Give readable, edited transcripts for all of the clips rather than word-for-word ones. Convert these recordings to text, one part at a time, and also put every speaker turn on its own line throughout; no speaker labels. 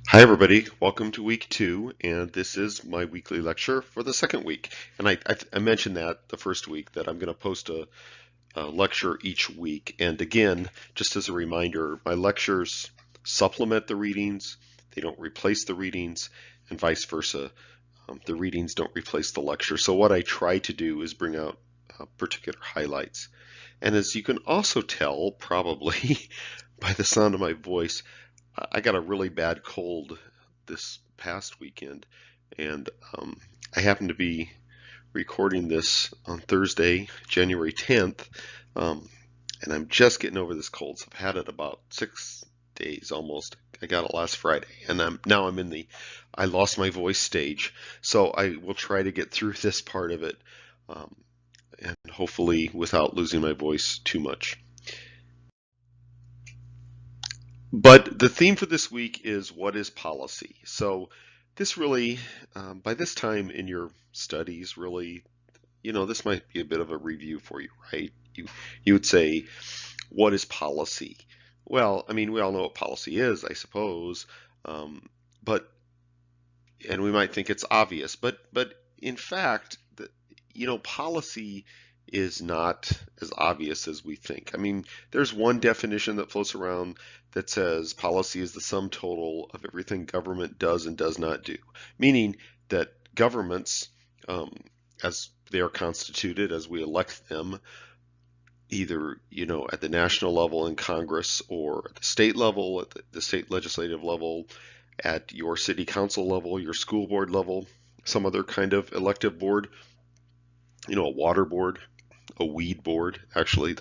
Hi, everybody. Welcome to week 2, and this is my weekly lecture for the second week. And I mentioned that the first week that I'm going to post a lecture each week. And again, just as a reminder, my lectures supplement the readings, they don't replace the readings, and vice versa. The readings don't replace the lecture. So what I try to do is bring out particular highlights. And as you can also tell, probably by the sound of my voice, I got a really bad cold this past weekend, and I happen to be recording this on Thursday, January 10th, um, and I'm just getting over this cold. So I've had it about 6 days almost. I got it last Friday, and I'm in the I lost my voice stage. So I will try to get through this part of it, um, and hopefully without losing my voice too much. But the theme for this week is what is policy? So this really, by this time in your studies, really, this might be a bit of a review for you, right? You would say, what is policy? Well, I mean, we all know what policy is, I suppose, um, but and we might think it's obvious, but in fact, policy is not as obvious as we think. I mean, there's one definition that floats around that says policy is the sum total of everything government does and does not do, meaning that governments, as they are constituted, as we elect them, either at the national level in Congress or at the state level, at the state legislative level, at your city council level, your school board level, some other kind of elective board, a water board, a weed board. Actually,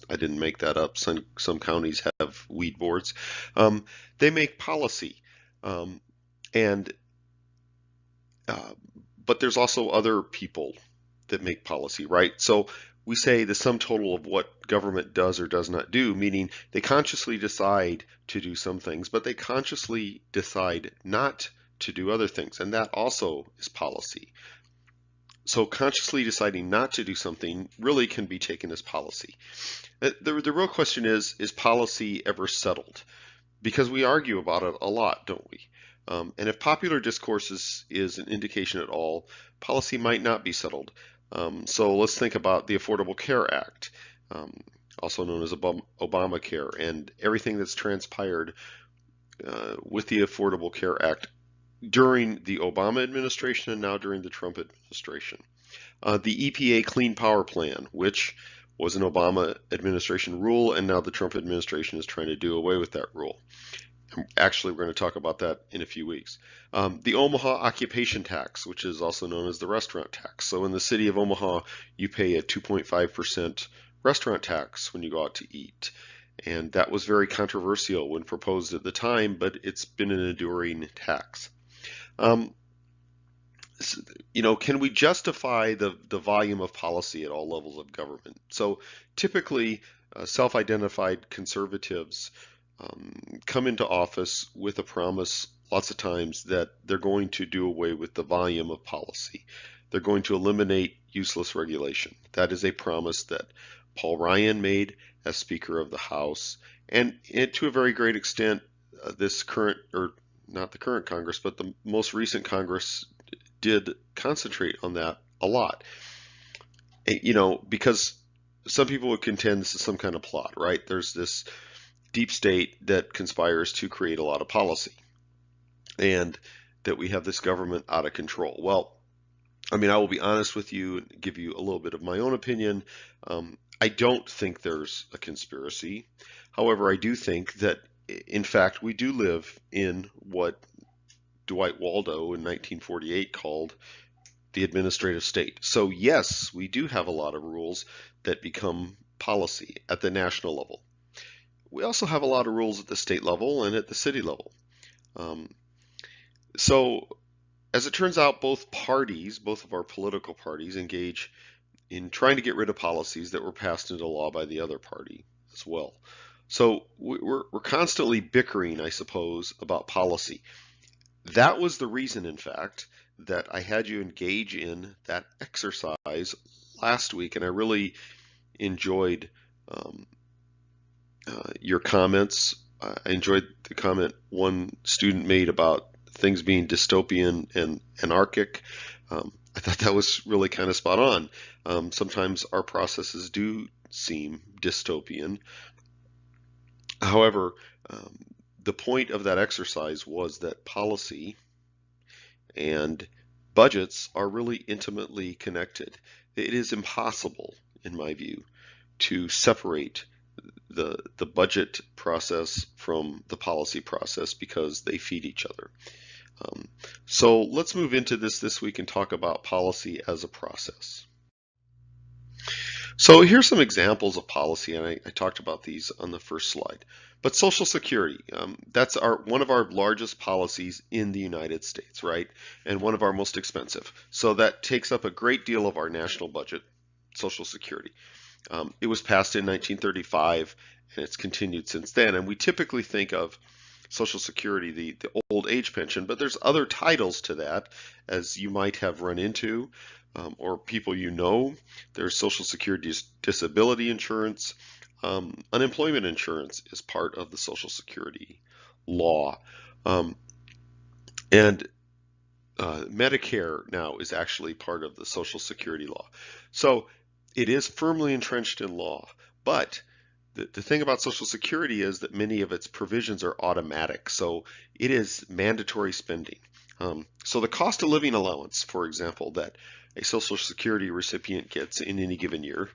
I didn't make that up. Some counties have weed boards. They make policy, um, and uh, but there's also other people that make policy, right? So we say the sum total of what government does or does not do, meaning they consciously decide to do some things, but they consciously decide not to do other things, and that also is policy. So consciously deciding not to do something really can be taken as policy. The real question is policy ever settled? Because we argue about it a lot, don't we? And if popular discourse is an indication at all, policy might not be settled. So let's think about the Affordable Care Act, also known as Obamacare, and everything that's transpired with the Affordable Care Act during the Obama administration and now during the Trump administration. The EPA Clean Power Plan, which was an Obama administration rule, and now the Trump administration is trying to do away with that rule. Actually, we're going to talk about that in a few weeks. The Omaha occupation tax, which is also known as the restaurant tax. So in the city of Omaha, you pay a 2.5% restaurant tax when you go out to eat. And that was very controversial when proposed at the time, but it's been an enduring tax. Can we justify the volume of policy at all levels of government? So typically, self-identified conservatives come into office with a promise lots of times that they're going to do away with the volume of policy. They're going to eliminate useless regulation. That is a promise that Paul Ryan made as Speaker of the House, and to a very great extent, this current, or not the current Congress, but the most recent Congress did concentrate on that a lot. Because some people would contend this is some kind of plot, right? There's this deep state that conspires to create a lot of policy, and that we have this government out of control. Well, I mean, I will be honest with you and give you a little bit of my own opinion. I don't think there's a conspiracy. However, I do think that, in fact, we do live in what Dwight Waldo in 1948 called the administrative state. So yes, we do have a lot of rules that become policy at the national level. We also have a lot of rules at the state level and at the city level. So as it turns out, both of our political parties, engage in trying to get rid of policies that were passed into law by the other party as well. So we're constantly bickering, I suppose, about policy. That was the reason, in fact, that I had you engage in that exercise last week, and I really enjoyed your comments I enjoyed the comment one student made about things being dystopian and anarchic. I thought that was really kind of spot on. Sometimes our processes do seem dystopian. However, um, the point of that exercise was that policy and budgets are really intimately connected. It is impossible, in my view, to separate the budget process from the policy process because they feed each other. Um, so let's move into this week and talk about policy as a process. So here's some examples of policy, and I talked about these on the first slide. But Social Security, that's one of our largest policies in the United States, right? And one of our most expensive. So that takes up a great deal of our national budget, Social Security. It was passed in 1935, and it's continued since then. And we typically think of Social Security, the old age pension, but there's other titles to that, as you might have run into, or people you know. There's Social Security disability insurance. Unemployment insurance is part of the Social Security law. Um, and Medicare now is actually part of the Social Security law. So it is firmly entrenched in law, but the thing about Social Security is that many of its provisions are automatic, so it is mandatory spending. So the cost of living allowance, for example, that a Social Security recipient gets in any given year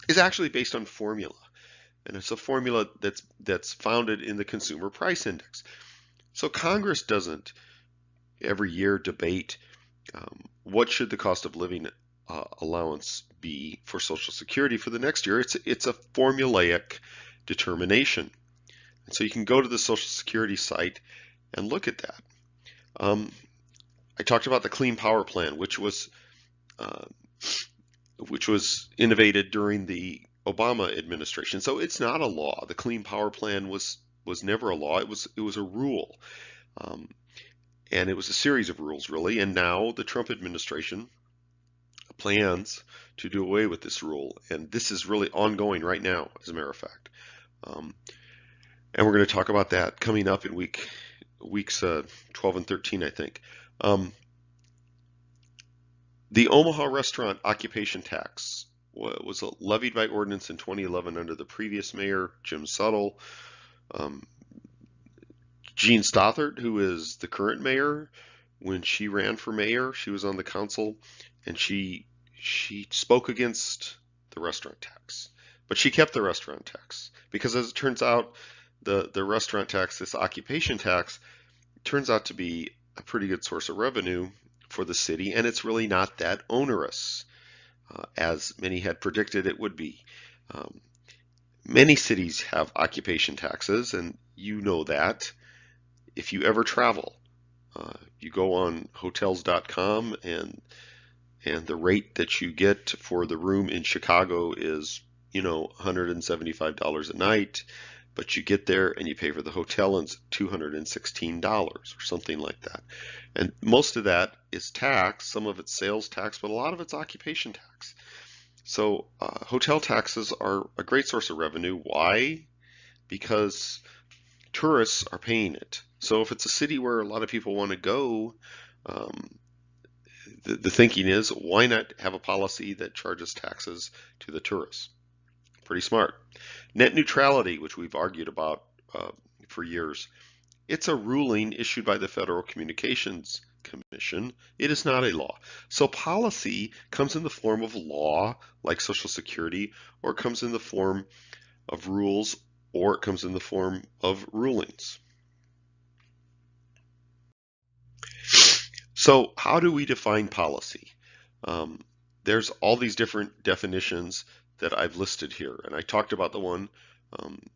is actually based on formula, and it's a formula that's founded in the Consumer Price Index. So Congress doesn't every year debate what should the cost of living allowance be for Social Security for the next year. It's a formulaic determination. And so you can go to the Social Security site and look at that. I talked about the Clean Power Plan, which was innovated during the Obama administration. So it's not a law. The Clean Power Plan was never a law. It was a rule. And it was a series of rules, really. And now the Trump administration plans to do away with this rule. And this is really ongoing right now, as a matter of fact. And we're going to talk about that coming up in weeks 12 and 13, I think. The Omaha restaurant occupation tax was levied by ordinance in 2011 under the previous mayor, Jim Suttle. Jean Stothert, who is the current mayor, when she ran for mayor, she was on the council, and she spoke against the restaurant tax. But she kept the restaurant tax because, as it turns out, the restaurant tax, this occupation tax, turns out to be a pretty good source of revenue for the city, and it's really not that onerous as many had predicted it would be. Many cities have occupation taxes, and you know that. If you ever travel, you go on hotels.com, and the rate that you get for the room in Chicago is, $175 a night, but you get there and you pay for the hotel and it's $216 or something like that. And most of that is tax, some of it's sales tax, but a lot of it's occupation tax. So hotel taxes are a great source of revenue. Why? Because tourists are paying it. So if it's a city where a lot of people want to go, the thinking is, why not have a policy that charges taxes to the tourists? Pretty smart. Net neutrality, which we've argued about for years, it's a ruling issued by the Federal Communications Commission. It is not a law. So policy comes in the form of law, like Social Security, or it comes in the form of rules, or it comes in the form of rulings. So how do we define policy? There's all these different definitions that I've listed here, and I talked about the one,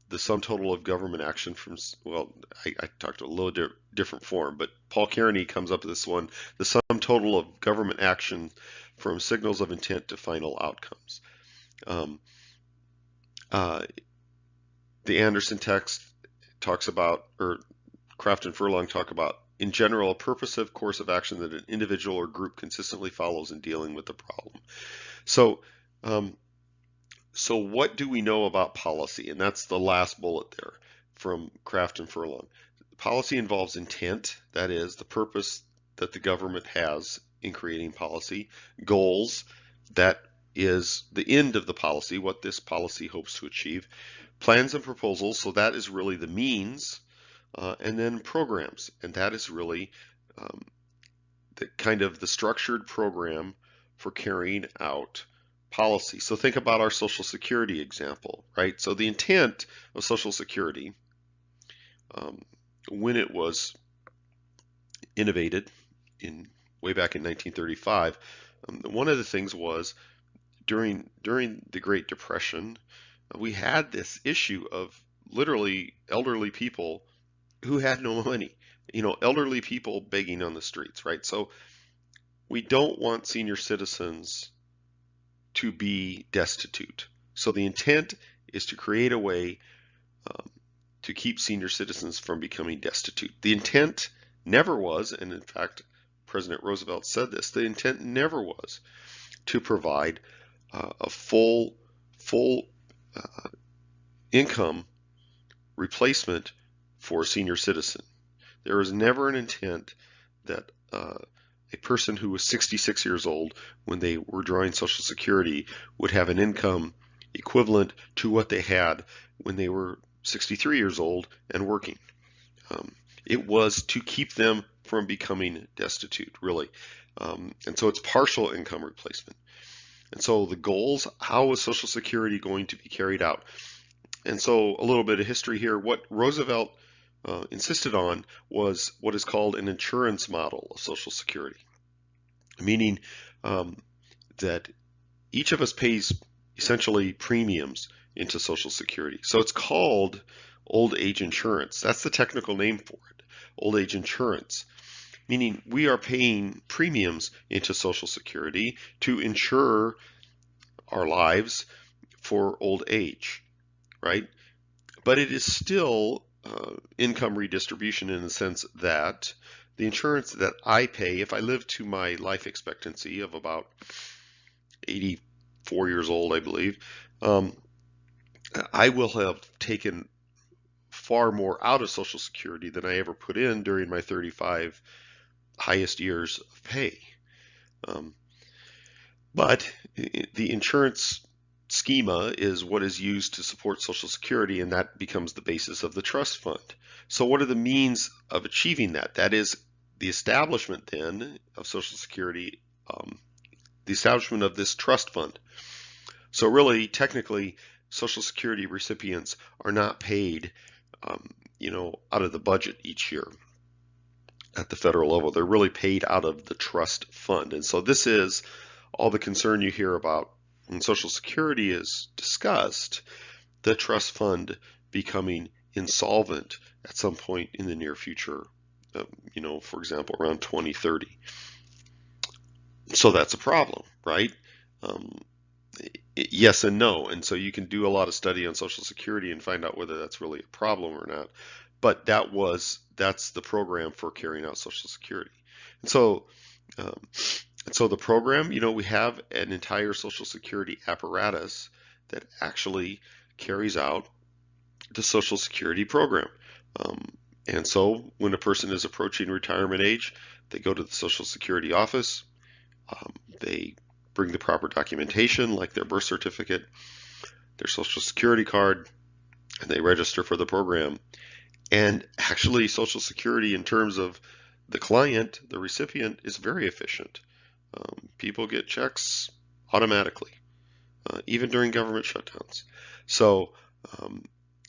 the sum total of government action from, well, I talked a little different form, but Paul Kearney comes up with this one, the sum total of government action from signals of intent to final outcomes. The Anderson text talks about, or Kraft and Furlong talk about, in general, a purposive course of action that an individual or group consistently follows in dealing with the problem. So what do we know about policy? And that's the last bullet there. from Kraft and Furlong. Policy involves intent, that is, the purpose that the government has in creating policy. Goals, that is the end of the policy, what this policy hopes to achieve. Plans and proposals, so that is really the means. And then programs, and that is really the kind of the structured program for carrying out policy. So think about our Social Security example, right? So the intent of Social Security, when it was innovated way back in 1935, one of the things was during the Great Depression, we had this issue of literally elderly people who had no money. Elderly people begging on the streets, right? So we don't want senior citizens to be destitute. So the intent is to create a way to keep senior citizens from becoming destitute. The intent never was, and in fact, President Roosevelt said this, the intent never was to provide a full income replacement for a senior citizen. There was never an intent that a person who was 66 years old when they were drawing Social Security would have an income equivalent to what they had when they were 63 years old and working. It was to keep them from becoming destitute, really. And so it's partial income replacement. And so the goals, how was Social Security going to be carried out? And so a little bit of history here. What Roosevelt insisted on was what is called an insurance model of Social Security, meaning that each of us pays essentially premiums into Social Security. So it's called old age insurance. That's the technical name for it, old age insurance, meaning we are paying premiums into Social Security to insure our lives for old age, right? But it is still income redistribution in the sense that the insurance that I pay, if I live to my life expectancy of about 84 years old, I believe, I will have taken far more out of Social Security than I ever put in during my 35 highest years of pay. But the insurance schema is what is used to support Social Security, and that becomes the basis of the trust fund. So what are the means of achieving that? That is the establishment then of Social Security, the establishment of this trust fund. So really, technically, Social Security recipients are not paid, out of the budget each year at the federal level. They're really paid out of the trust fund. And so this is all the concern you hear about when Social Security is discussed, the trust fund becoming insolvent at some point in the near future, for example, around 2030. So that's a problem, right? Yes and no. And so you can do a lot of study on Social Security and find out whether that's really a problem or not. But that's the program for carrying out Social Security. And so the program, we have an entire Social Security apparatus that actually carries out the Social Security program. And so when a person is approaching retirement age, they go to the Social Security office, they bring the proper documentation like their birth certificate, their Social Security card, and they register for the program. And actually, Social Security, in terms of the client, the recipient, is very efficient. People get checks automatically, even during government shutdowns. So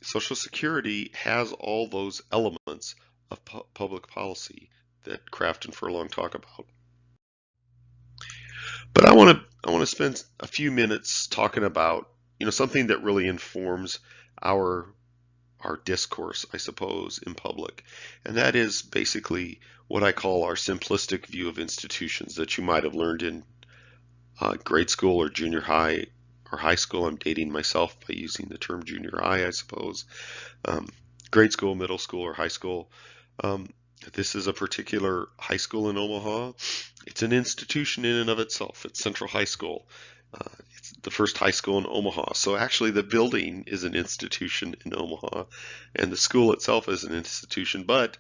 Social Security has all those elements of public policy that Kraft and Furlong talk about. But I want to spend a few minutes talking about something that really informs our discourse, I suppose, in public, and that is basically what I call our simplistic view of institutions that you might have learned in grade school or junior high or high school. I'm dating myself by using the term junior high, I suppose. Grade school, middle school, or high school. This is a particular high school in Omaha. It's an institution in and of itself. It's Central High School. It's the first high school in Omaha. So actually the building is an institution in Omaha, and the school itself is an institution, but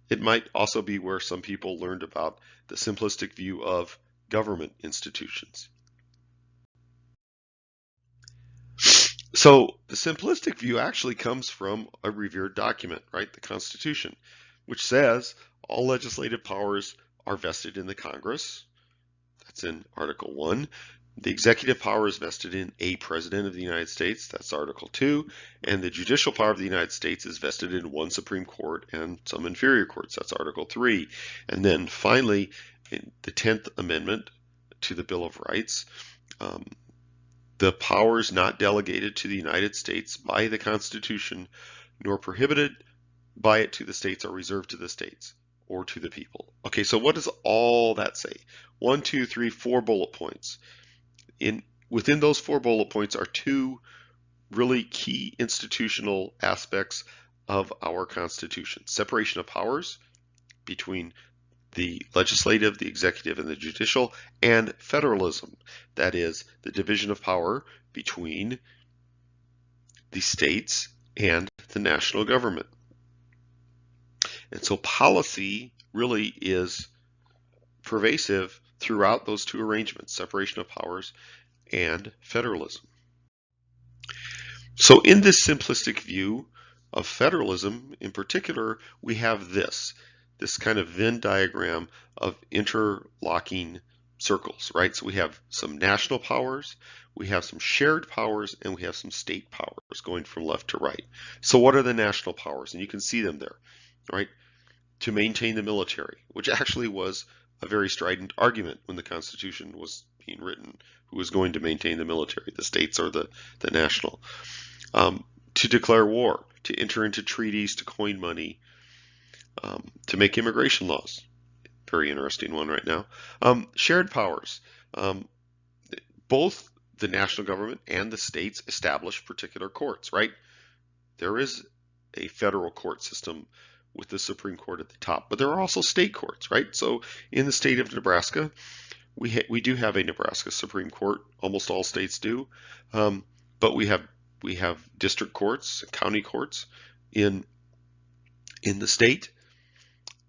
it might also be where some people learned about the simplistic view of government institutions. So the simplistic view actually comes from a revered document, right? The Constitution, which says all legislative powers are vested in the Congress. That's in Article 1. The executive power is vested in a president of the United States. That's Article 2. And the judicial power of the United States is vested in one Supreme Court and some inferior courts. That's Article 3. And then finally, in the 10th Amendment to the Bill of Rights, the powers not delegated to the United States by the Constitution nor prohibited by it to the states are reserved to the states or to the people. Okay, so what does all that say? 1, 2, 3, 4 bullet points. Within those 4 bullet points are 2 really key institutional aspects of our Constitution. Separation of powers between the legislative, the executive, and the judicial, and federalism. That is the division of power between the states and the national government. And so policy really is pervasive throughout those 2 arrangements, separation of powers and federalism. So in this simplistic view of federalism in particular, we have this kind of Venn diagram of interlocking circles, right? So we have some national powers, we have some shared powers, and we have some state powers going from left to right. So what are the national powers? And you can see them there, right? To maintain the military, which actually was a very strident argument when the Constitution was being written. Who was going to maintain the military, the states or the national? To declare war, to enter into treaties, to coin money, to make immigration laws. Very interesting one right now. Shared powers. Both the national government and the states establish particular courts, right? There is a federal court system with the Supreme Court at the top, but there are also state courts, right? So in the state of Nebraska, we do have a Nebraska Supreme Court. Almost all states do, but we have district courts, county courts in the state,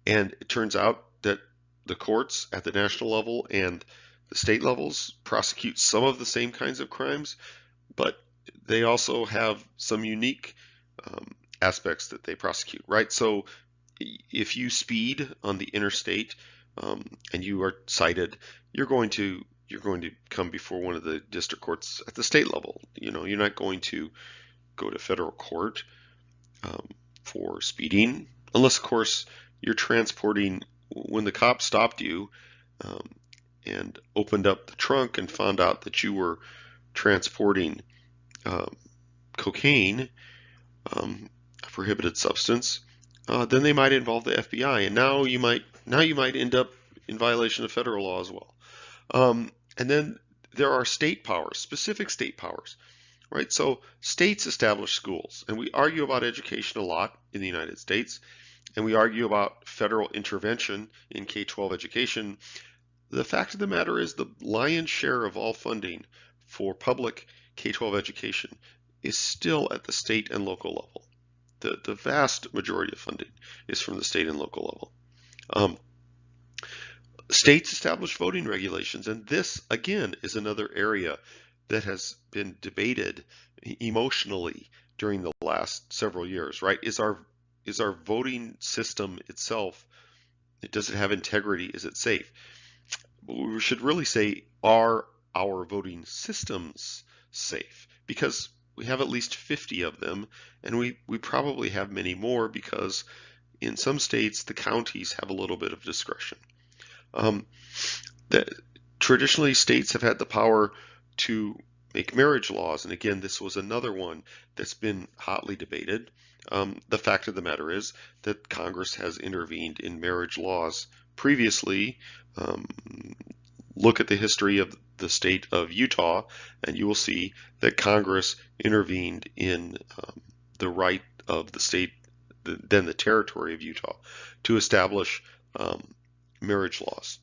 and it turns out that the courts at the national level and the state levels prosecute some of the same kinds of crimes, but they also have some unique aspects that they prosecute, right? So if you speed on the interstate and you are cited, you're going to come before one of the district courts at the state level. You know, you're not going to go to federal court for speeding, unless of course you're transporting. When the cop stopped you and opened up the trunk and found out that you were transporting cocaine, a prohibited substance, then they might involve the FBI, and now you might end up in violation of federal law as well. And then there are state powers, specific state powers, right? So states establish schools, and we argue about education a lot in the United States, and we argue about federal intervention in K-12 education. The fact of the matter is the lion's share of all funding for public K-12 education is still at the state and local level. The vast majority of funding is from the state and local level. States establish voting regulations, and this again is another area that has been debated emotionally during the last several years, right? Is our voting system itself, does it have integrity? Is it safe? We should really say, are our voting systems safe? Because we have at least 50 of them, and we probably have many more because in some states the counties have a little bit of discretion. Traditionally, states have had the power to make marriage laws, and again, this was another one that's been hotly debated. The fact of the matter is that Congress has intervened in marriage laws previously. Look at the history of the state of Utah, and you will see that Congress intervened in the right of the state, then the territory of Utah, to establish marriage laws.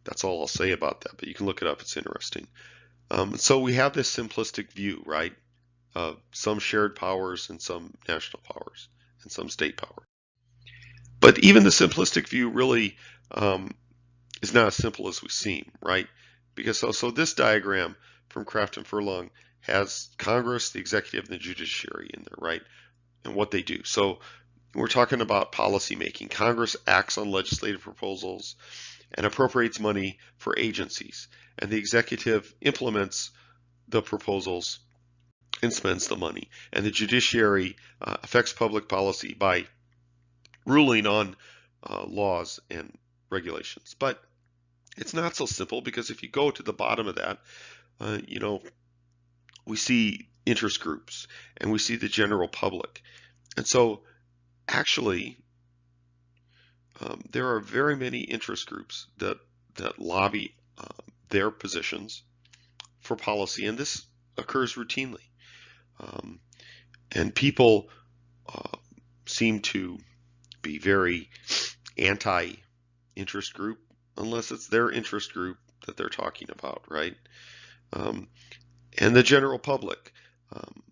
That's all I'll say about that, but you can look it up. It's interesting. So we have this simplistic view, right? Some shared powers and some national powers and some state power. But even the simplistic view really is not as simple as we seem, right? Because so this diagram from Kraft and Furlong has Congress, the executive, and the judiciary in there, right? And what they do. So we're talking about policy making. Congress acts on legislative proposals and appropriates money for agencies, and the executive implements the proposals and spends the money. And the judiciary affects public policy by ruling on laws and regulations. But it's not so simple, because if you go to the bottom of that, you know, we see interest groups and we see the general public. And so actually, there are very many interest groups that lobby their positions for policy, and this occurs routinely. Um, and people seem to be very anti-interest group unless it's their interest group that they're talking about, right? Um, and the general public. Um,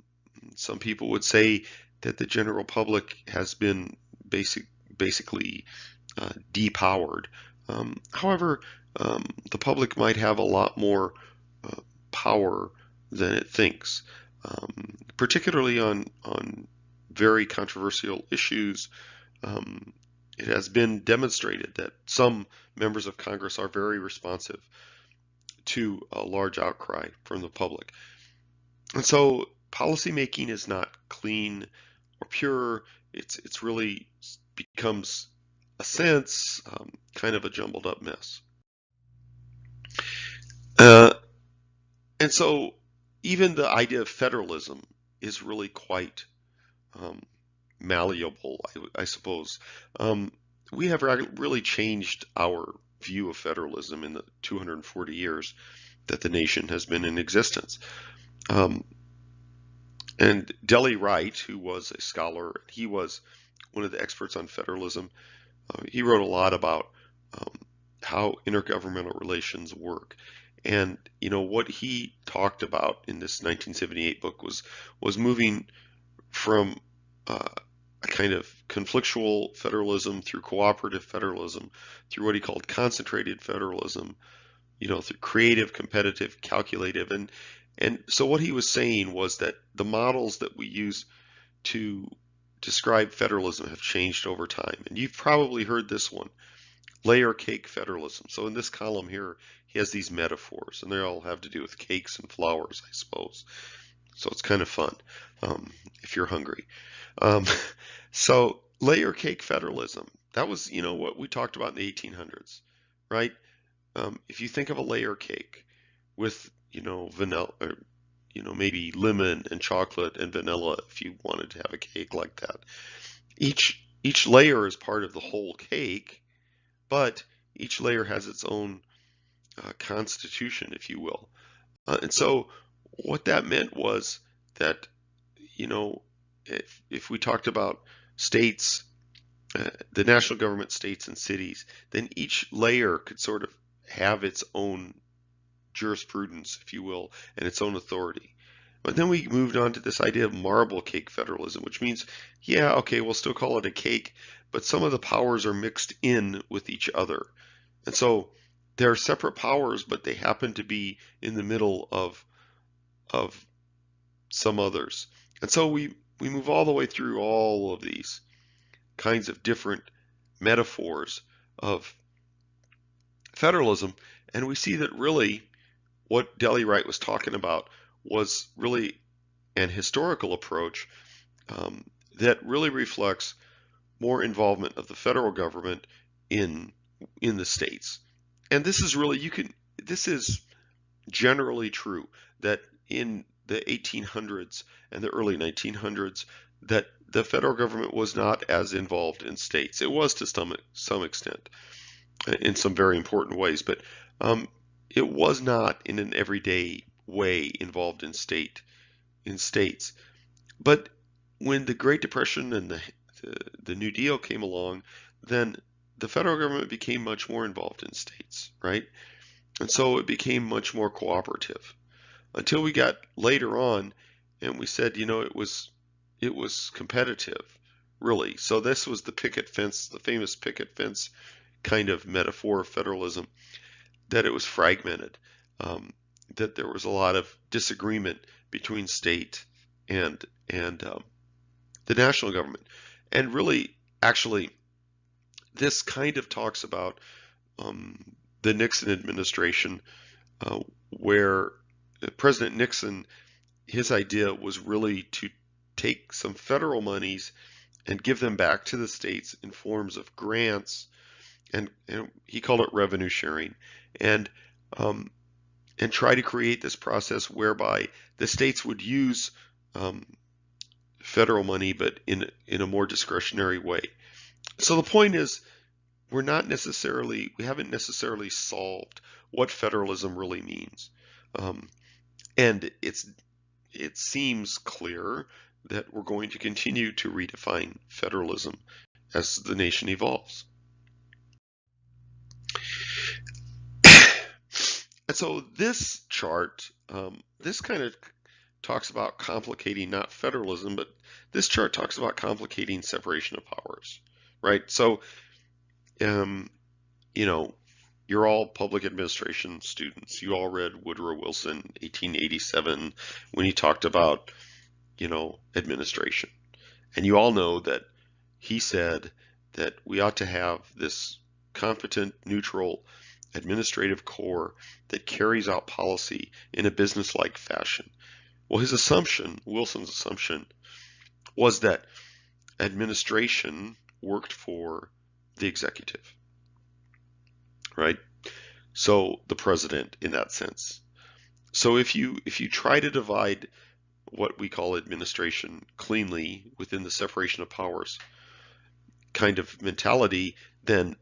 some people would say that the general public has been basically depowered. However, the public might have a lot more uh, power than it thinks, particularly on very controversial issues. Um, it has been demonstrated that some members of Congress are very responsive to a large outcry from the public. And so policymaking is not clean or pure. It's really becomes a sense kind of a jumbled up mess. Uh, and so even the idea of federalism is really quite um, malleable, I suppose. Um, we have really changed our view of federalism in the 240 years that the nation has been in existence. Um, and Delhi Wright, who was a scholar, he was one of the experts on federalism. He wrote a lot about um, how intergovernmental relations work. And you know what he talked about in this 1978 book was moving from a kind of conflictual federalism through cooperative federalism, through what he called concentrated federalism, you know, through creative, competitive, calculative, and so what he was saying was that the models that we use to describe federalism have changed over time. And you've probably heard this one, layer cake federalism. So in this column here, he has these metaphors, and they all have to do with cakes and flowers, I suppose. So it's kind of fun if you're hungry. Um, so layer cake federalism, that was, you know, what we talked about in the 1800s, right? If you think of a layer cake with, you know, vanilla, or, you know, maybe lemon and chocolate and vanilla, if you wanted to have a cake like that. Each layer is part of the whole cake, but each layer has its own constitution, if you will. And so what that meant was that, you know, if we talked about states, the national government, states, and cities, then each layer could sort of have its own jurisprudence, if you will, and its own authority. But then we moved on to this idea of marble cake federalism, which means, yeah, okay, we'll still call it a cake, but some of the powers are mixed in with each other. And so they're separate powers, but they happen to be in the middle of some others. And so we move all the way through all of these kinds of different metaphors of federalism, and we see that really what Delhi Wright was talking about was really an historical approach that really reflects more involvement of the federal government in the states. And this is really, this is generally true, that in the 1800s and the early 1900s, that the federal government was not as involved in states. It was to some extent, in some very important ways, but it was not in an everyday way involved in states. But when the Great Depression and the New Deal came along, then the federal government became much more involved in states, right? And so it became much more cooperative. until we got later on and we said, it was competitive, really. So this was the picket fence, the famous picket fence kind of metaphor of federalism, that it was fragmented, that there was a lot of disagreement between state and the national government. And really, actually, this kind of talks about the Nixon administration, where President Nixon, his idea was really to take some federal monies and give them back to the states in forms of grants, and he called it revenue sharing, and and try to create this process whereby the states would use federal money, but in a more discretionary way. So the point is, we haven't necessarily solved what federalism really means, and it seems clear that we're going to continue to redefine federalism as the nation evolves. And so this chart, this kind of talks about complicating not federalism, but this chart talks about complicating separation of powers, right? So, you're all public administration students. You all read Woodrow Wilson, 1887, when he talked about, administration. And you all know that he said that we ought to have this competent, neutral administrative core that carries out policy in a business-like fashion. Well, Wilson's assumption, was that administration worked for the executive, right? So the president, in that sense. So if you try to divide what we call administration cleanly within the separation of powers kind of mentality, then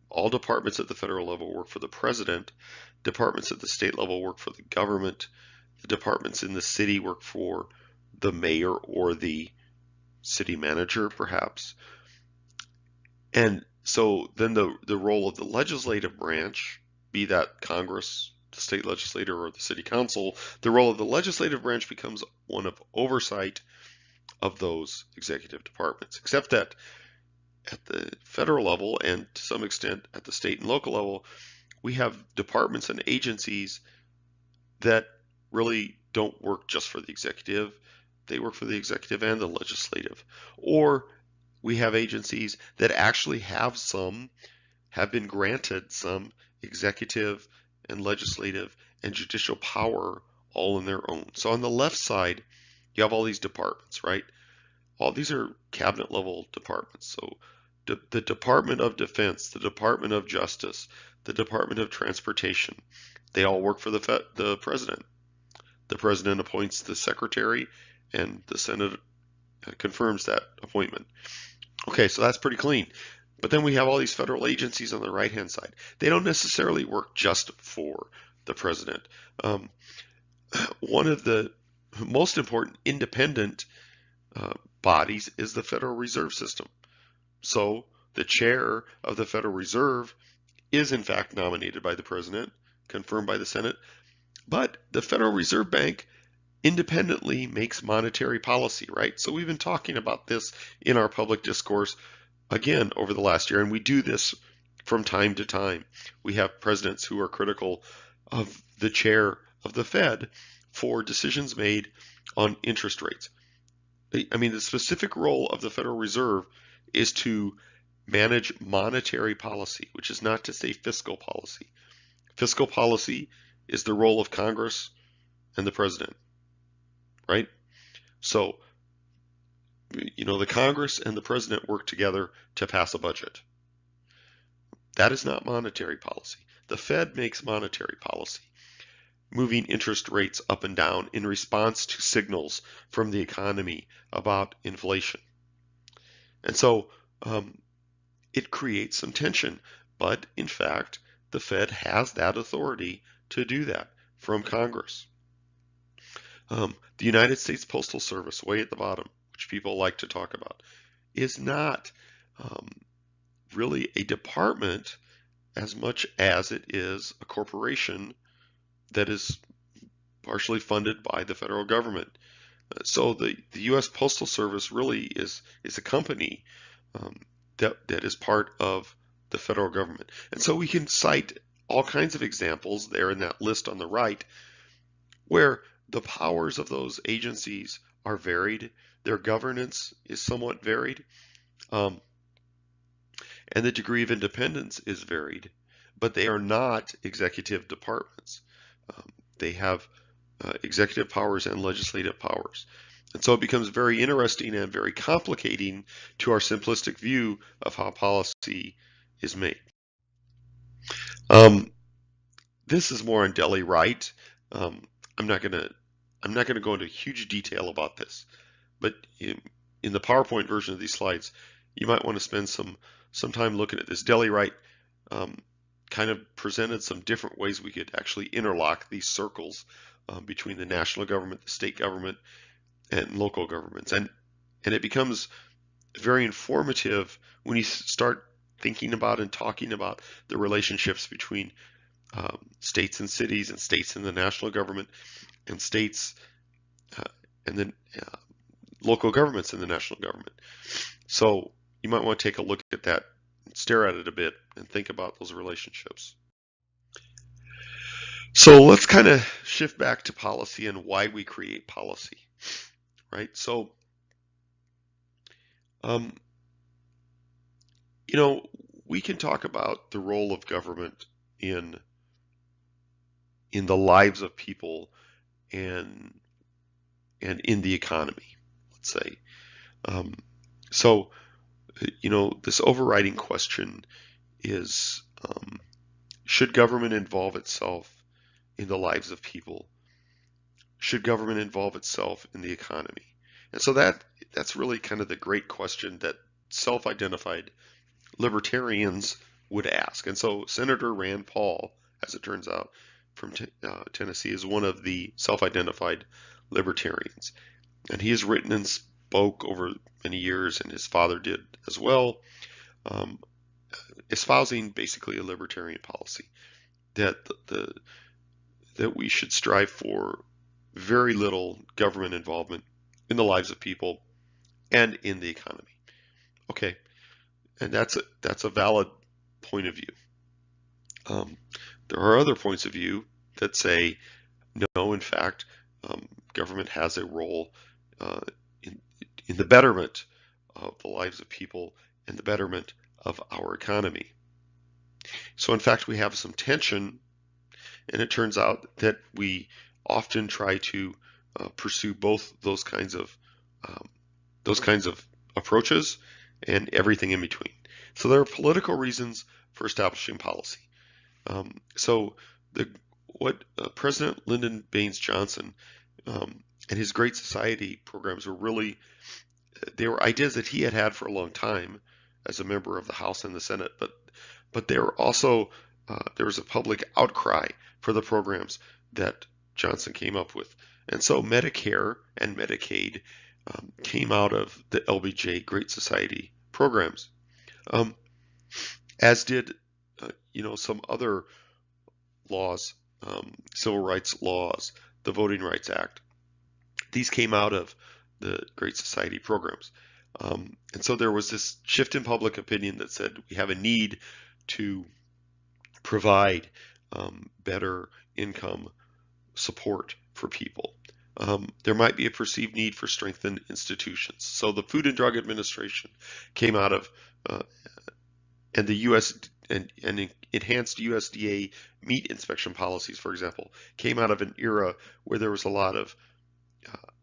all departments at the federal level work for the president, departments at the state level work for the government, the departments in the city work for the mayor or the city manager, perhaps. And so then the role of the legislative branch, be that Congress, the state legislature, or the city council, the role of the legislative branch becomes one of oversight of those executive departments, except that at the federal level, and to some extent at the state and local level, we have departments and agencies that really don't work just for the executive. They work for the executive and the legislative. Or we have agencies that actually have been granted some executive and legislative and judicial power all in their own. So on the left side, you have all these departments, right? All these are cabinet level departments. So the Department of Defense, the Department of Justice, the Department of Transportation, they all work for the president. The president appoints the secretary, and the Senate confirms that appointment. Okay, so that's pretty clean. But then we have all these federal agencies on the right-hand side. They don't necessarily work just for the president. One of the most important independent bodies is the Federal Reserve System. So the chair of the Federal Reserve is in fact nominated by the president, confirmed by the Senate, but the Federal Reserve Bank independently makes monetary policy, right? So we've been talking about this in our public discourse again over the last year, and we do this from time to time. We have presidents who are critical of the chair of the Fed for decisions made on interest rates. I mean, the specific role of the Federal Reserve is to manage monetary policy, which is not to say fiscal policy. Fiscal policy is the role of Congress and the president, right? So, the Congress and the president work together to pass a budget. That is not monetary policy. The Fed makes monetary policy, moving interest rates up and down in response to signals from the economy about inflation. And so it creates some tension, but in fact, the Fed has that authority to do that from Congress. The United States Postal Service, way at the bottom, which people like to talk about, is not really a department as much as it is a corporation that is partially funded by the federal government. So the U.S. Postal Service really is a company um, that is part of the federal government. And so we can cite all kinds of examples there in that list on the right where the powers of those agencies are varied, their governance is somewhat varied, um, and the degree of independence is varied, but they are not executive departments. They have executive powers and legislative powers. And so it becomes very interesting and very complicating to our simplistic view of how policy is made. Um, this is more on Delhi Wright. Um, I'm not gonna go into huge detail about this, but in the PowerPoint version of these slides, you might want to spend some time looking at this. Delhi Wright kind of presented some different ways we could actually interlock these circles between the national government, the state government, and local governments, and it becomes very informative when you start thinking about and talking about the relationships between states and cities, and states and the national government, and states uh, and then local governments and the national government. So you might want to take a look at that, stare at it a bit, and think about those relationships. So let's kind of shift back to policy and why we create policy, right? So, you know, we can talk about the role of government in the lives of people and in the economy, let's say. So, you know, this overriding question is, should government involve itself in the lives of people? Should government involve itself in the economy? And so that's really kind of the great question that self-identified libertarians would ask. And so Senator Rand Paul, as it turns out, from Tennessee, is one of the self-identified libertarians. And he has written and spoke over many years, and his father did as well, espousing basically a libertarian policy that that we should strive for very little government involvement in the lives of people and in the economy. Okay, and that's a valid point of view. There are other points of view that say no, in fact, government has a role in the betterment of the lives of people and the betterment of our economy. So in fact, we have some tension, and it turns out that we often try to pursue both those kinds of approaches and everything in between. So there are political reasons for establishing policy. So what President Lyndon Baines Johnson and his Great Society programs were really, they were ideas that he had for a long time as a member of the House and the Senate, but they were also, there was a public outcry for the programs that Johnson came up with. And so Medicare and Medicaid came out of the LBJ Great Society programs, as did you know, some other laws, civil rights laws, the Voting Rights Act. These came out of the Great Society programs. And so there was this shift in public opinion that said we have a need to provide better income support for people. There might be a perceived need for strengthened institutions. So the Food and Drug Administration came out of, and the U.S. and enhanced USDA meat inspection policies, for example, came out of an era where there was a lot of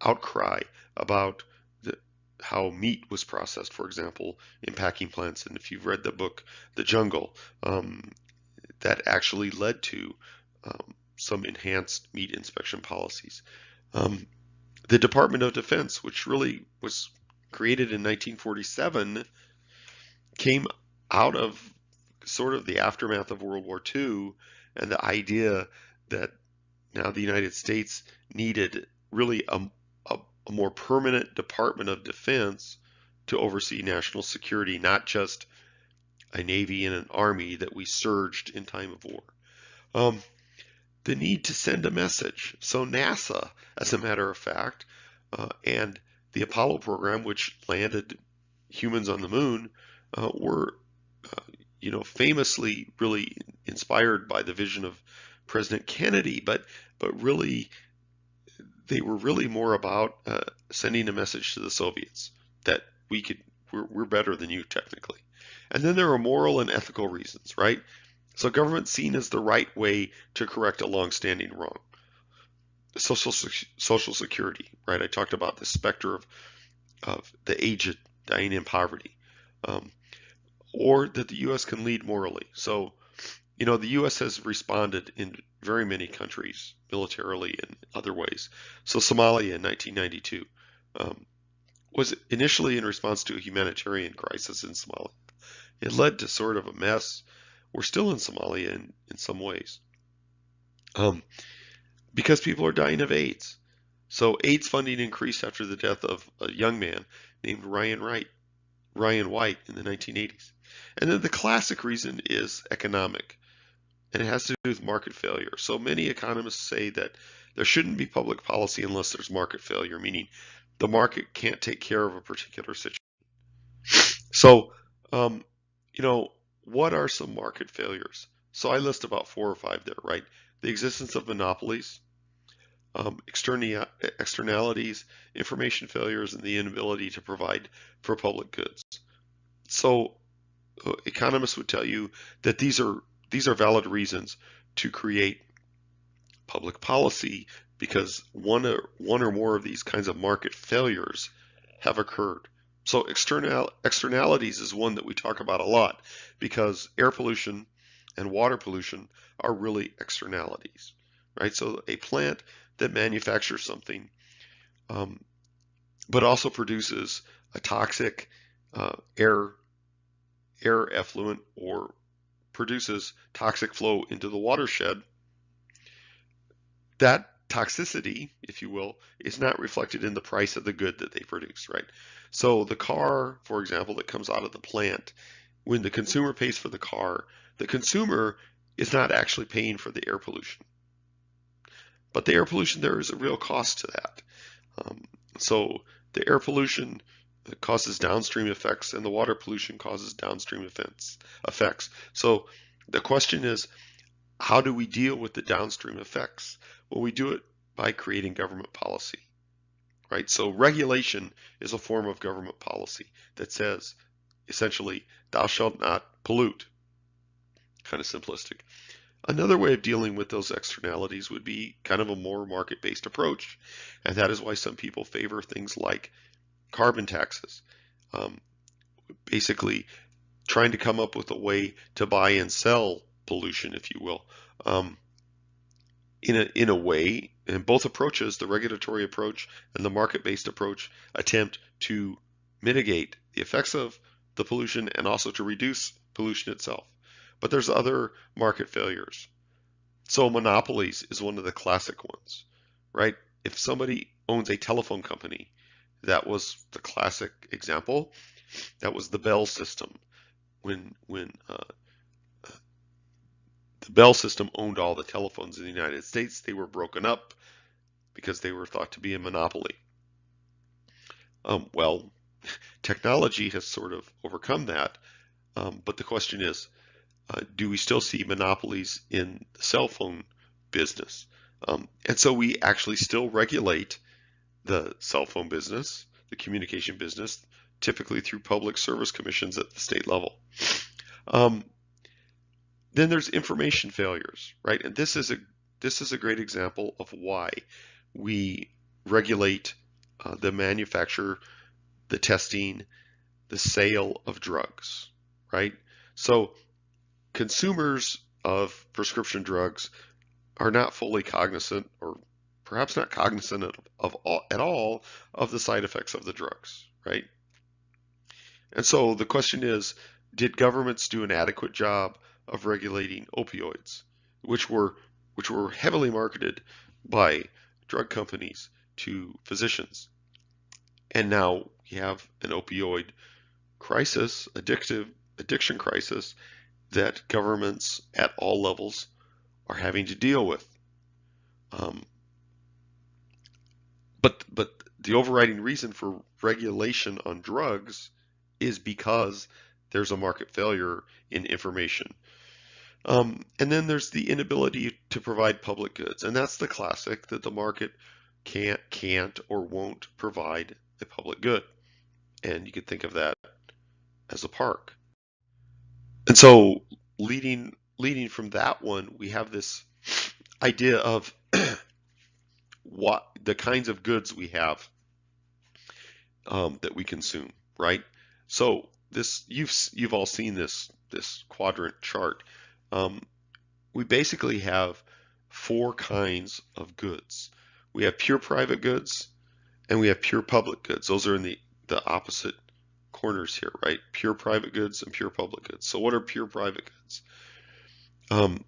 outcry about how meat was processed, for example, in packing plants. And if you've read the book The Jungle, that actually led to some enhanced meat inspection policies. The Department of Defense, which really was created in 1947, came out of sort of the aftermath of World War II and the idea that now the United States needed really a more permanent Department of Defense to oversee national security, not just a Navy and an Army that we surged in time of war. the need to send a message. So NASA, as a matter of fact, and the Apollo program, which landed humans on the moon, were famously really inspired by the vision of President Kennedy, but really they were really more about sending a message to the Soviets that we're better than you technically. And then there are moral and ethical reasons, right? So government's seen as the right way to correct a long-standing wrong. Social security, right? I talked about the specter of the aged dying in poverty, or that the U.S. can lead morally. So, the U.S. has responded in very many countries, militarily and other ways. So Somalia in 1992 was initially in response to a humanitarian crisis in Somalia. It led to sort of a mess. We're still in Somalia in some ways, because people are dying of AIDS. So AIDS funding increased after the death of a young man named Ryan White in the 1980s. And then the classic reason is economic, and it has to do with market failure. So many economists say that there shouldn't be public policy unless there's market failure, meaning the market can't take care of a particular situation. So, what are some market failures? So I list about 4 or 5 there, right? The existence of monopolies, externalities, information failures, and the inability to provide for public goods. So economists would tell you that these are valid reasons to create public policy, because one or more of these kinds of market failures have occurred. So externalities is one that we talk about a lot, because air pollution and water pollution are really externalities, right? So a plant that manufactures something, but also produces a toxic air effluent, or produces toxic flow into the watershed, that toxicity, if you will, is not reflected in the price of the good that they produce, right? So the car, for example, that comes out of the plant, when the consumer pays for the car, the consumer is not actually paying for the air pollution. But the air pollution, there is a real cost to that. So the air pollution causes downstream effects, and the water pollution causes downstream effects. So the question is, how do we deal with the downstream effects? Well, we do it by creating government policy, right? So regulation is a form of government policy that says, essentially, thou shalt not pollute. Kind of simplistic. Another way of dealing with those externalities would be kind of a more market-based approach, and that is why some people favor things like carbon taxes, basically trying to come up with a way to buy and sell pollution, if you will, in a way. And both approaches, the regulatory approach and the market-based approach, attempt to mitigate the effects of the pollution and also to reduce pollution itself. But there's other market failures. So monopolies is one of the classic ones, right? If somebody owns a telephone company, that was the classic example. That was the Bell system. When the Bell system owned all the telephones in the United States, they were broken up because they were thought to be a monopoly. Well, technology has sort of overcome that, but the question is, do we still see monopolies in the cell phone business? And so we actually still regulate the cell phone business, the communication business, typically through public service commissions at the state level. Then there's information failures, right? And this is a great example of why we regulate the manufacture, the testing, the sale of drugs, right? So consumers of prescription drugs are not fully cognizant, or perhaps not cognizant at all of the side effects of the drugs, right? And so the question is, did governments do an adequate job of regulating opioids, which were heavily marketed by drug companies to physicians? And now you have an opioid crisis, addiction crisis, that governments at all levels are having to deal with. Um, but the overriding reason for regulation on drugs is because there's a market failure in information. And then there's the inability to provide public goods, and that's the classic that the market can't or won't provide a public good. And you could think of that as a park. And so leading from that one, we have this idea of what the kinds of goods we have that we consume, right? So this you've all seen this quadrant chart. Um, we basically have four kinds of goods. We have pure private goods and we have pure public goods. Those are in the opposite corners here, right? Pure private goods and pure public goods. So what are pure private goods? Um,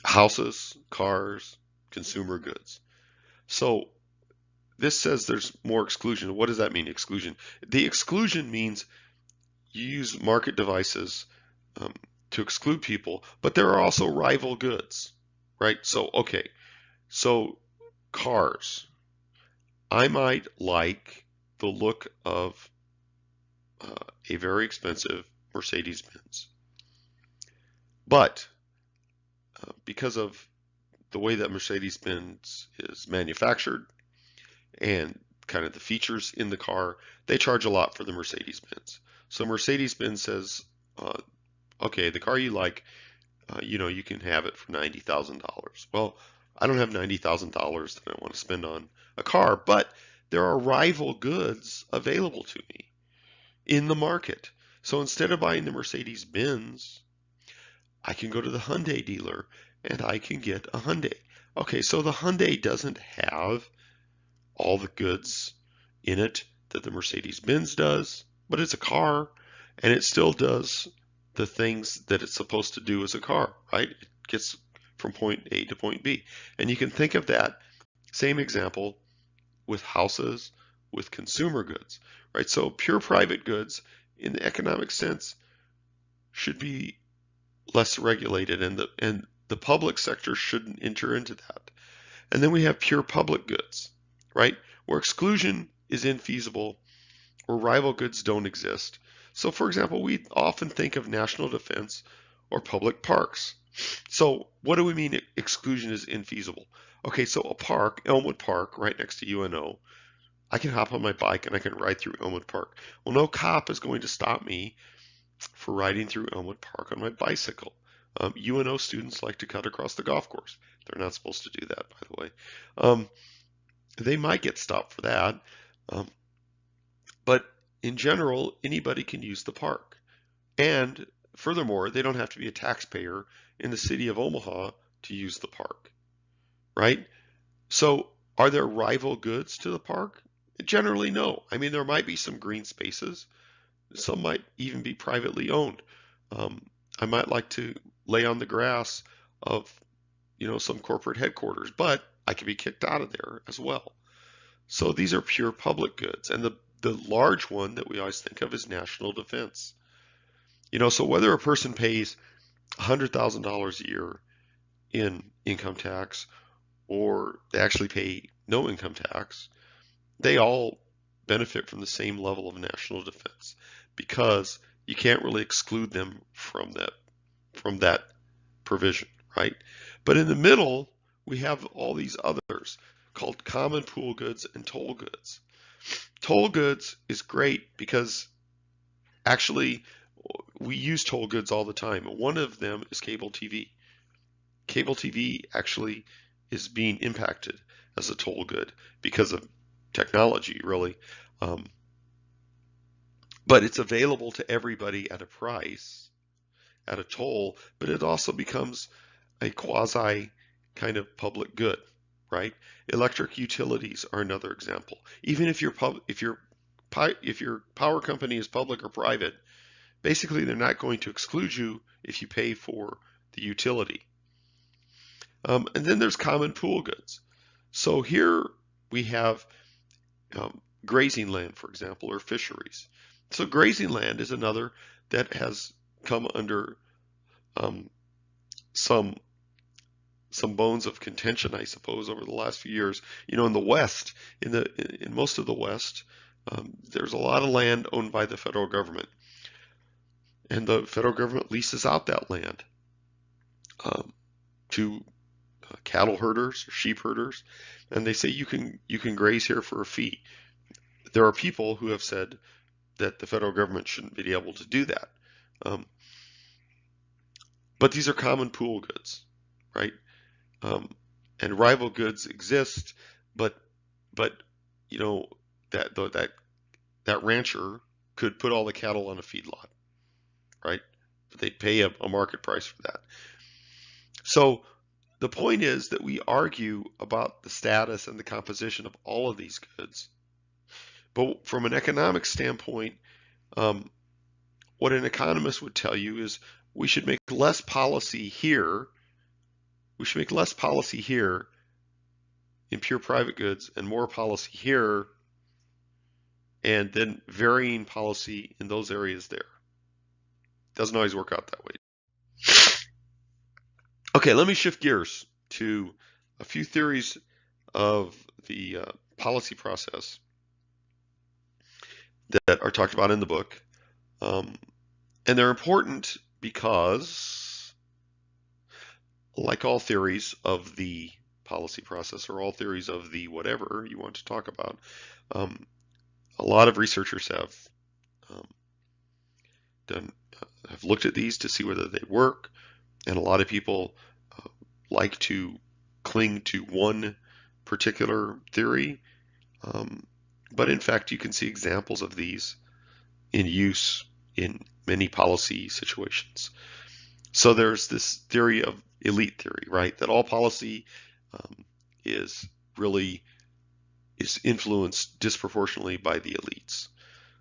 houses, cars, consumer goods. So this says there's more exclusion. What does that mean, exclusion? The exclusion means you use market devices um, to exclude people, but there are also rival goods, right? So, okay, so cars. I might like the look of a very expensive Mercedes-Benz, but because of the way that Mercedes-Benz is manufactured and kind of the features in the car, they charge a lot for the Mercedes-Benz. So Mercedes-Benz says, okay, the car you like, you can have it for $90,000. Well, I don't have $90,000 that I want to spend on a car, but there are rival goods available to me in the market. So instead of buying the Mercedes-Benz, I can go to the Hyundai dealer and I can get a Hyundai. Okay, so the Hyundai doesn't have all the goods in it that the Mercedes-Benz does, but it's a car and it still does the things that it's supposed to do as a car, right? It gets from point A to point B. And you can think of that same example with houses, with consumer goods, right? So pure private goods in the economic sense should be less regulated, and the public sector shouldn't enter into that. And then we have pure public goods, right? Where exclusion is infeasible, where rival goods don't exist. So for example, we often think of national defense or public parks. So what do we mean exclusion is infeasible? Okay, so a park, Elmwood Park, right next to UNO, I can hop on my bike and I can ride through Elmwood Park. Well, no cop is going to stop me for riding through Elmwood Park on my bicycle. UNO students like to cut across the golf course. They're not supposed to do that, by the way. They might get stopped for that, but in general, anybody can use the park. And furthermore, they don't have to be a taxpayer in the city of Omaha to use the park, right? So are there rival goods to the park? Generally, no. I mean, there might be some green spaces. Some might even be privately owned. I might like to lay on the grass of, some corporate headquarters, but I could be kicked out of there as well. So these are pure public goods. And the large one that we always think of is national defense. So whether a person pays $100,000 a year in income tax or they actually pay no income tax, they all benefit from the same level of national defense because you can't really exclude them from that provision, right? But in the middle, we have all these others called common pool goods and toll goods. Toll goods is great because actually we use toll goods all the time. One of them is cable TV. Cable TV actually is being impacted as a toll good because of technology, really. But it's available to everybody at a price, at a toll, but it also becomes a quasi kind of public good, right? Electric utilities are another example. Even if your power company is public or private, basically they're not going to exclude you if you pay for the utility. And then there's common pool goods. So here we have grazing land, for example, or fisheries. So grazing land is another that has come under some some bones of contention, I suppose, over the last few years. In the West, in most of the West, there's a lot of land owned by the federal government, and the federal government leases out that land to cattle herders or sheep herders, and they say you can graze here for a fee. There are people who have said that the federal government shouldn't be able to do that, but these are common pool goods, right? And rival goods exist, but that rancher could put all the cattle on a feedlot, right? But they'd pay a market price for that. So the point is that we argue about the status and the composition of all of these goods, but from an economic standpoint, what an economist would tell you is we should make less policy here. We should make less policy here in pure private goods and more policy here, and then varying policy in those areas there. Doesn't always work out that way. Okay, let me shift gears to a few theories of the policy process that are talked about in the book. And they're important because, like all theories of the policy process or all theories of the whatever you want to talk about, a lot of researchers have looked at these to see whether they work, and a lot of people like to cling to one particular theory, but in fact you can see examples of these in use in many policy situations. So there's this theory of elite theory, right? That all policy is influenced disproportionately by the elites.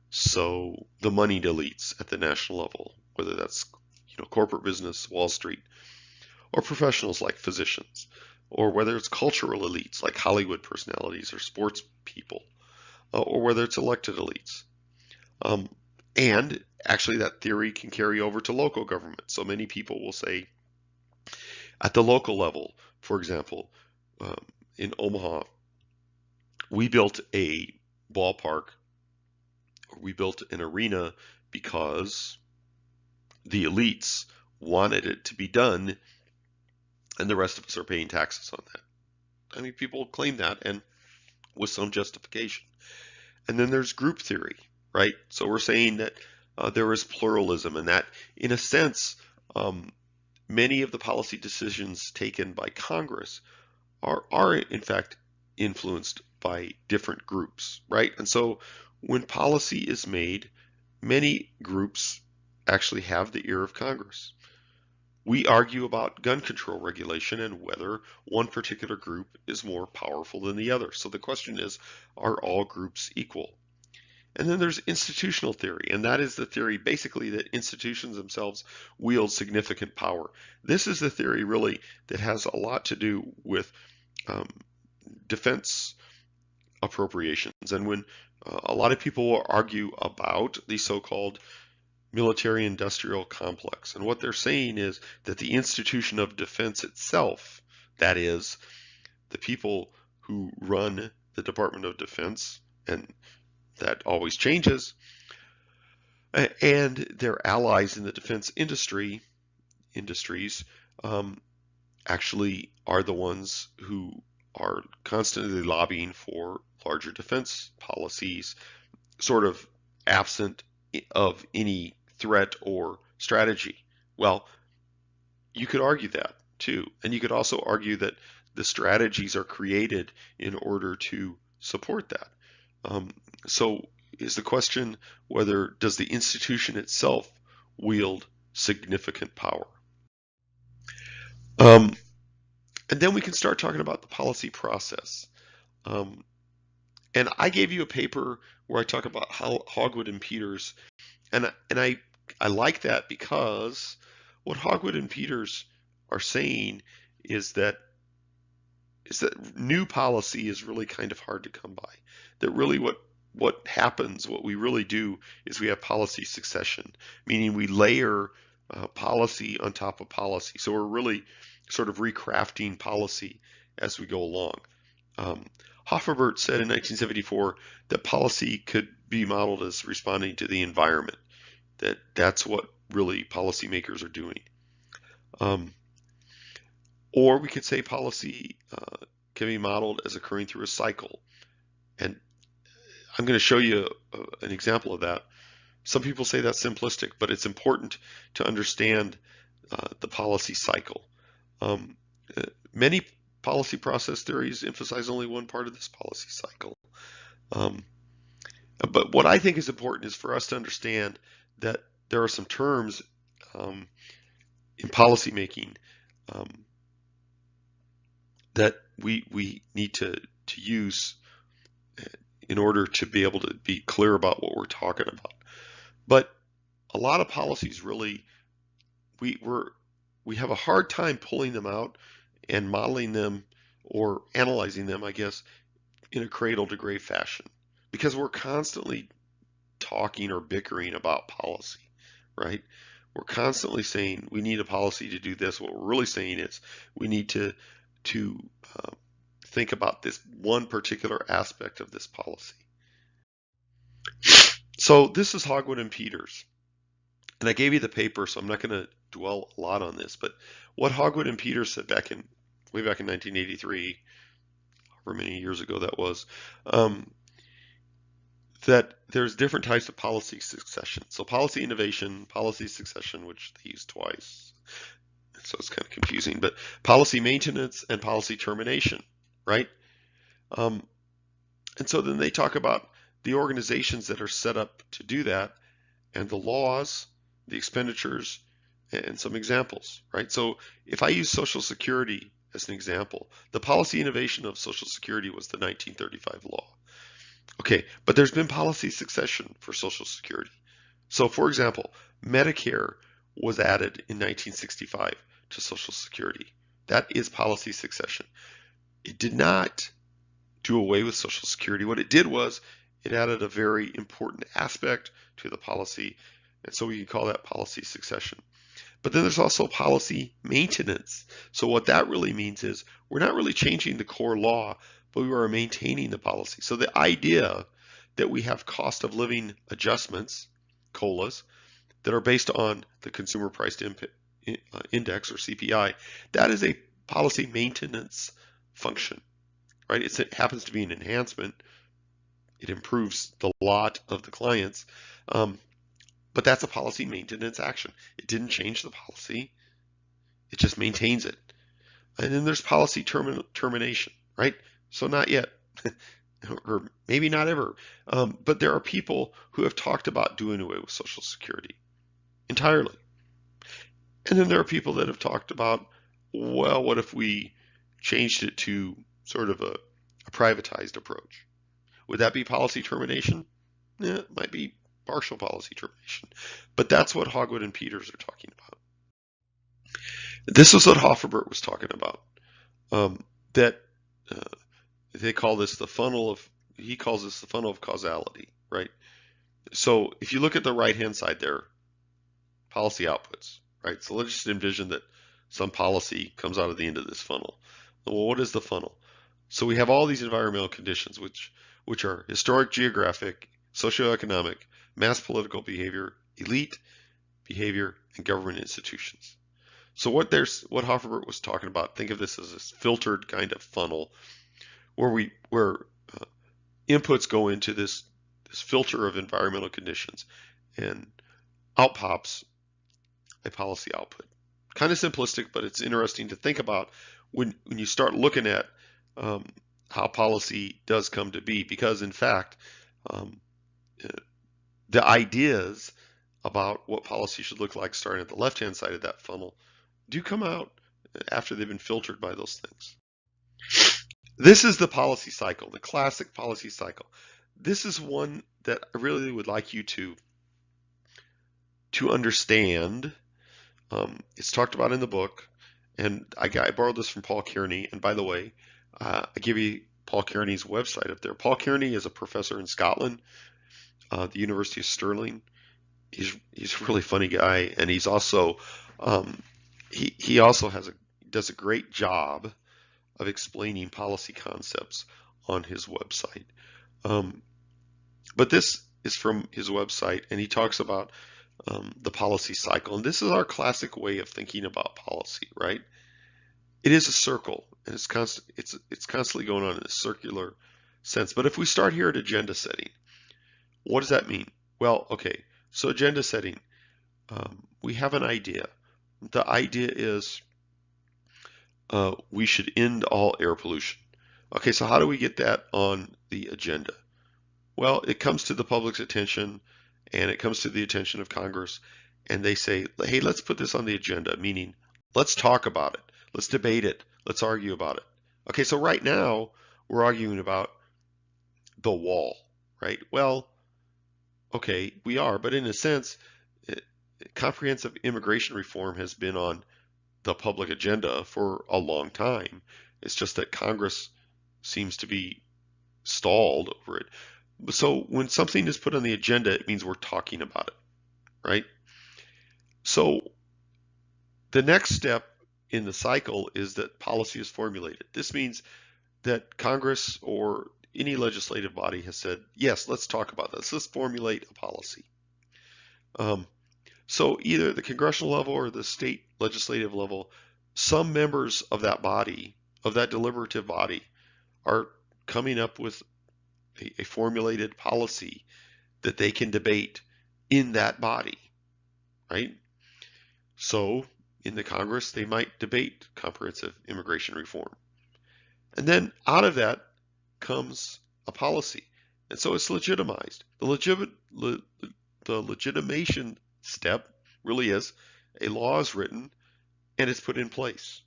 So the moneyed elites at the national level, whether that's corporate business, Wall Street, or professionals like physicians, or whether it's cultural elites like Hollywood personalities or sports people, or whether it's elected elites. And actually that theory can carry over to local government. So many people will say at the local level, for example, in Omaha, we built a ballpark, or we built an arena because the elites wanted it to be done, and the rest of us are paying taxes on that. I mean, people claim that, and with some justification. And then there's group theory, right? So we're saying that there is pluralism, and that, in a sense, many of the policy decisions taken by Congress are in fact influenced by different groups, right? And so when policy is made, many groups actually have the ear of Congress. We argue about gun control regulation and whether one particular group is more powerful than the other. So the question is, are all groups equal? And then there's institutional theory, and that is the theory basically that institutions themselves wield significant power. This is the theory really that has a lot to do with defense appropriations. And when a lot of people will argue about the so-called military-industrial complex, and what they're saying is that the institution of defense itself, that is, the people who run the Department of Defense, and that always changes, and their allies in the defense industries actually are the ones who are constantly lobbying for larger defense policies, sort of absent of any threat or strategy. Well, you could argue that too, and you could also argue that the strategies are created in order to support that. So is the question whether does the institution itself wield significant power? And then we can start talking about the policy process. And I gave you a paper where I talk about how Hogwood and Peters, and I like that because what Hogwood and Peters are saying is that new policy is really kind of hard to come by. That really what happens, what we really do is we have policy succession, meaning we layer policy on top of policy. So we're really sort of recrafting policy as we go along. Um, Hofferbert said in 1974 that policy could be modeled as responding to the environment, that's what really policymakers are doing. Or we could say policy can be modeled as occurring through a cycle. And I'm going to show you an example of that. Some people say that's simplistic, but it's important to understand the policy cycle. Many policy process theories emphasize only one part of this policy cycle. But what I think is important is for us to understand that there are some terms in policymaking that we need to use in order to be able to be clear about what we're talking about. But a lot of policies really, we have a hard time pulling them out and modeling them or analyzing them, I guess, in a cradle to grave fashion, because we're constantly talking or bickering about policy, right? We're constantly saying we need a policy to do this. What we're really saying is we need to think about this one particular aspect of this policy. So this is Hogwood and Peters. And I gave you the paper, so I'm not going to dwell a lot on this. But what Hogwood and Peters said way back in 1983, however many years ago that was, that there's different types of policy succession. So policy innovation, policy succession, which they use twice. So it's kind of confusing. But policy maintenance and policy termination, right? And so then they talk about the organizations that are set up to do that, and the laws, the expenditures, and some examples, right? So if I use Social Security as an example, the policy innovation of Social Security was the 1935 law. Okay, but there's been policy succession for Social Security. So for example, Medicare was added in 1965 to Social Security. That is policy succession. It did not do away with Social Security. What it did was it added a very important aspect to the policy, and so we can call that policy succession. But then there's also policy maintenance. So what that really means is we're not really changing the core law, but we are maintaining the policy. So the idea that we have cost of living adjustments, COLAs, that are based on the Consumer Price Index or CPI, that is a policy maintenance function, right? It happens to be an enhancement. It improves the lot of the clients, but that's a policy maintenance action. It didn't change the policy. It just maintains it. And then there's policy termination, right? So not yet, or maybe not ever. But there are people who have talked about doing away with Social Security entirely. And then there are people that have talked about, well, what if we changed it to sort of a privatized approach? Would that be policy termination? Yeah, it might be partial policy termination. But that's what Hogwood and Peters are talking about. This is what Hofferbert was talking about. They call this the funnel of, he calls this the funnel of causality, right? So if you look at the right-hand side there, policy outputs, right? So let's just envision that some policy comes out of the end of this funnel. Well, what is the funnel? So we have all these environmental conditions, which are historic, geographic, socioeconomic, mass political behavior, elite behavior, and government institutions. So what Hofferbert was talking about, think of this as this filtered kind of funnel where inputs go into this filter of environmental conditions, and out pops a policy output. Kind of simplistic, but it's interesting to think about when you start looking at how policy does come to be, because in fact, the ideas about what policy should look like starting at the left-hand side of that funnel do come out after they've been filtered by those things. This is the policy cycle, the classic policy cycle. This is one that I really would like you to understand. It's talked about in the book, and I borrowed this from Paul Kearney. And by the way, I give you Paul Kearney's website up there. Paul Kearney is a professor in Scotland, the University of Stirling. He's a really funny guy, and he's also he also has a does a great job of explaining policy concepts on his website. But this is from his website, and he talks about the policy cycle. And this is our classic way of thinking about policy, right? It is a circle, and it's constantly going on in a circular sense. But if we start here at agenda setting, what does that mean? Well, okay, so agenda setting, we have an idea. The idea is we should end all air pollution. Okay, so how do we get that on the agenda? Well, it comes to the public's attention, and it comes to the attention of Congress, and they say, hey, let's put this on the agenda, meaning let's talk about it, let's debate it, let's argue about it. Okay, so right now we're arguing about the wall, right? Well, okay, we are, but in a sense, comprehensive immigration reform has been on the public agenda for a long time. It's just that Congress seems to be stalled over it. So when something is put on the agenda, it means we're talking about it, right? So the next step in the cycle is that policy is formulated. This means that Congress or any legislative body has said, yes, let's talk about this. Let's formulate a policy. So either the congressional level or the state legislative level, some members of that body, of that deliberative body, are coming up with a formulated policy that they can debate in that body, right? So in the Congress, they might debate comprehensive immigration reform. And then out of that comes a policy. And so it's legitimized. The legitimation step really is a law is written and it's put in place.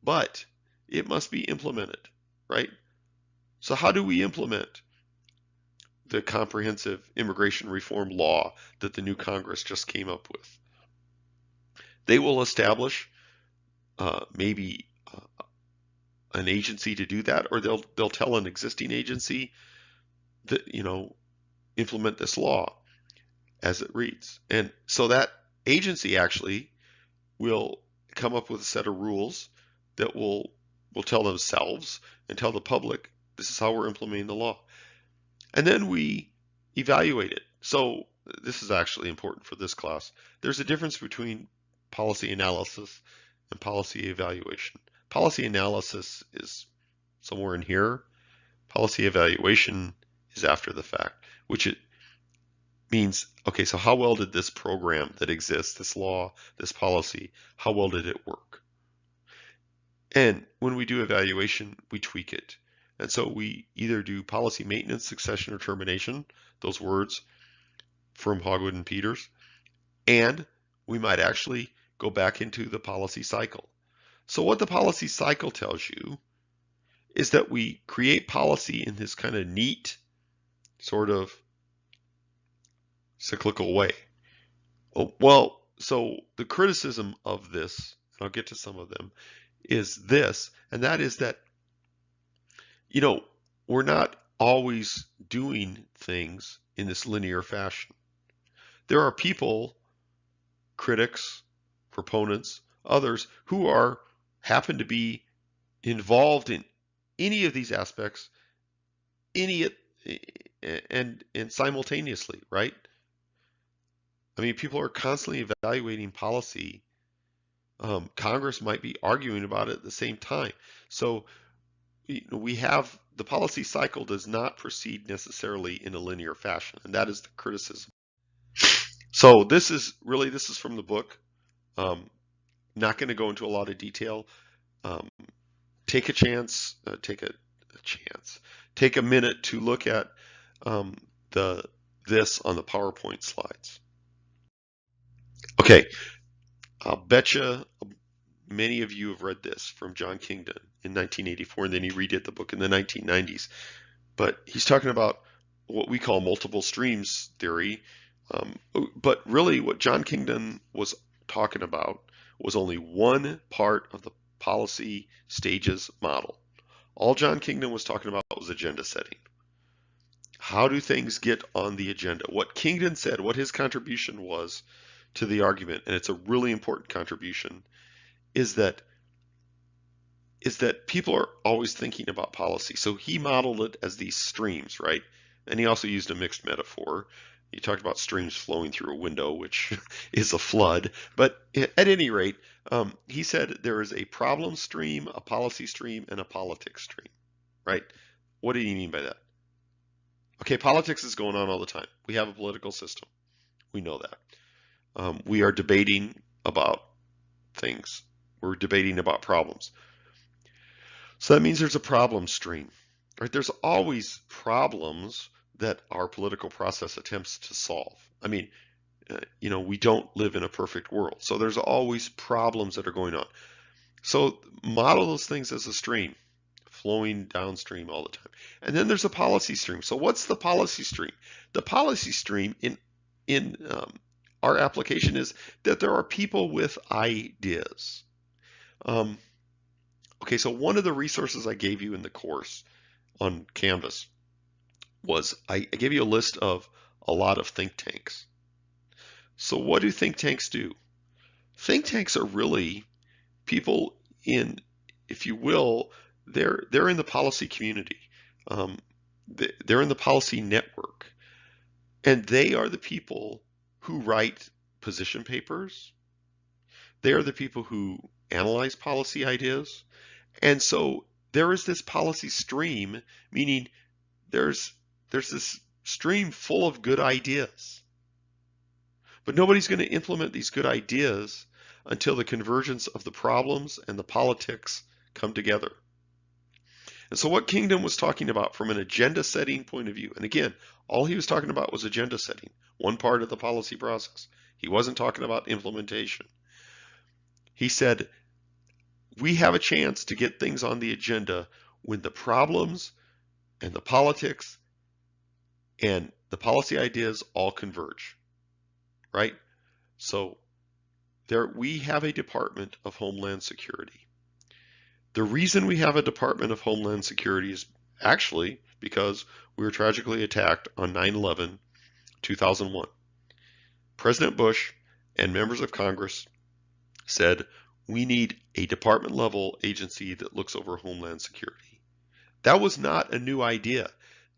But it must be implemented, right? So how do we implement the comprehensive immigration reform law that the new Congress just came up with? They will establish maybe an agency to do that, or they'll tell an existing agency that, implement this law as it reads. And so that agency actually will come up with a set of rules that will tell themselves and tell the public, this is how we're implementing the law. And then we evaluate it. So this is actually important for this class. There's a difference between policy analysis and policy evaluation. Policy analysis is somewhere in here. Policy evaluation is after the fact, which it means, okay, so how well did this program that exists, this law, this policy, how well did it work? And when we do evaluation, we tweak it. And so we either do policy maintenance, succession, or termination, those words from Hogwood and Peters, and we might actually go back into the policy cycle. So what the policy cycle tells you is that we create policy in this kind of neat, sort of cyclical way. Well, so the criticism of this, and I'll get to some of them, is this, and that is that, we're not always doing things in this linear fashion. There are people, critics, proponents, others, who happen to be involved in any of these aspects, and simultaneously, right? I mean, people are constantly evaluating policy. Congress might be arguing about it at the same time. So we have the policy cycle does not proceed necessarily in a linear fashion, and that is the criticism. So this is from the book. Not going to go into a lot of detail. Take a chance. Take a minute to look at this on the PowerPoint slides. Okay, I'll bet you many of you have read this from John Kingdon in 1984, and then he redid the book in the 1990s. But he's talking about what we call multiple streams theory. But really what John Kingdon was talking about was only one part of the policy stages model. All John Kingdon was talking about was agenda setting. How do things get on the agenda? What Kingdon said, what his contribution was to the argument, and it's a really important contribution, is that is that people are always thinking about policy. So he modeled it as these streams, right? And he also used a mixed metaphor. He talked about streams flowing through a window, which is a flood. But at any rate, he said there is a problem stream, a policy stream, and a politics stream, right? What did he mean by that? Okay, politics is going on all the time. We have a political system. We know that. We are debating about things. We're debating about problems. So that means there's a problem stream, right? There's always problems that our political process attempts to solve. I mean, we don't live in a perfect world. So there's always problems that are going on. So model those things as a stream flowing downstream all the time. And then there's a policy stream. So what's the policy stream? The policy stream in our application is that there are people with ideas. Okay, so one of the resources I gave you in the course on Canvas was I gave you a list of a lot of think tanks. So what do think tanks do? Think tanks are really people in, if you will, they're in the policy community. They're in the policy network. And they are the people who write position papers. They are the people who analyze policy ideas. And so there is this policy stream, meaning there's this stream full of good ideas. But nobody's going to implement these good ideas until the convergence of the problems and the politics come together. And so what Kingdom was talking about from an agenda setting point of view, and again, all he was talking about was agenda setting, one part of the policy process. He wasn't talking about implementation. He said, we have a chance to get things on the agenda when the problems and the politics and the policy ideas all converge, right? So we have a Department of Homeland Security. The reason we have a Department of Homeland Security is actually because we were tragically attacked on 9/11, 2001. President Bush and members of Congress said, we need a department level agency that looks over Homeland Security. That was not a new idea.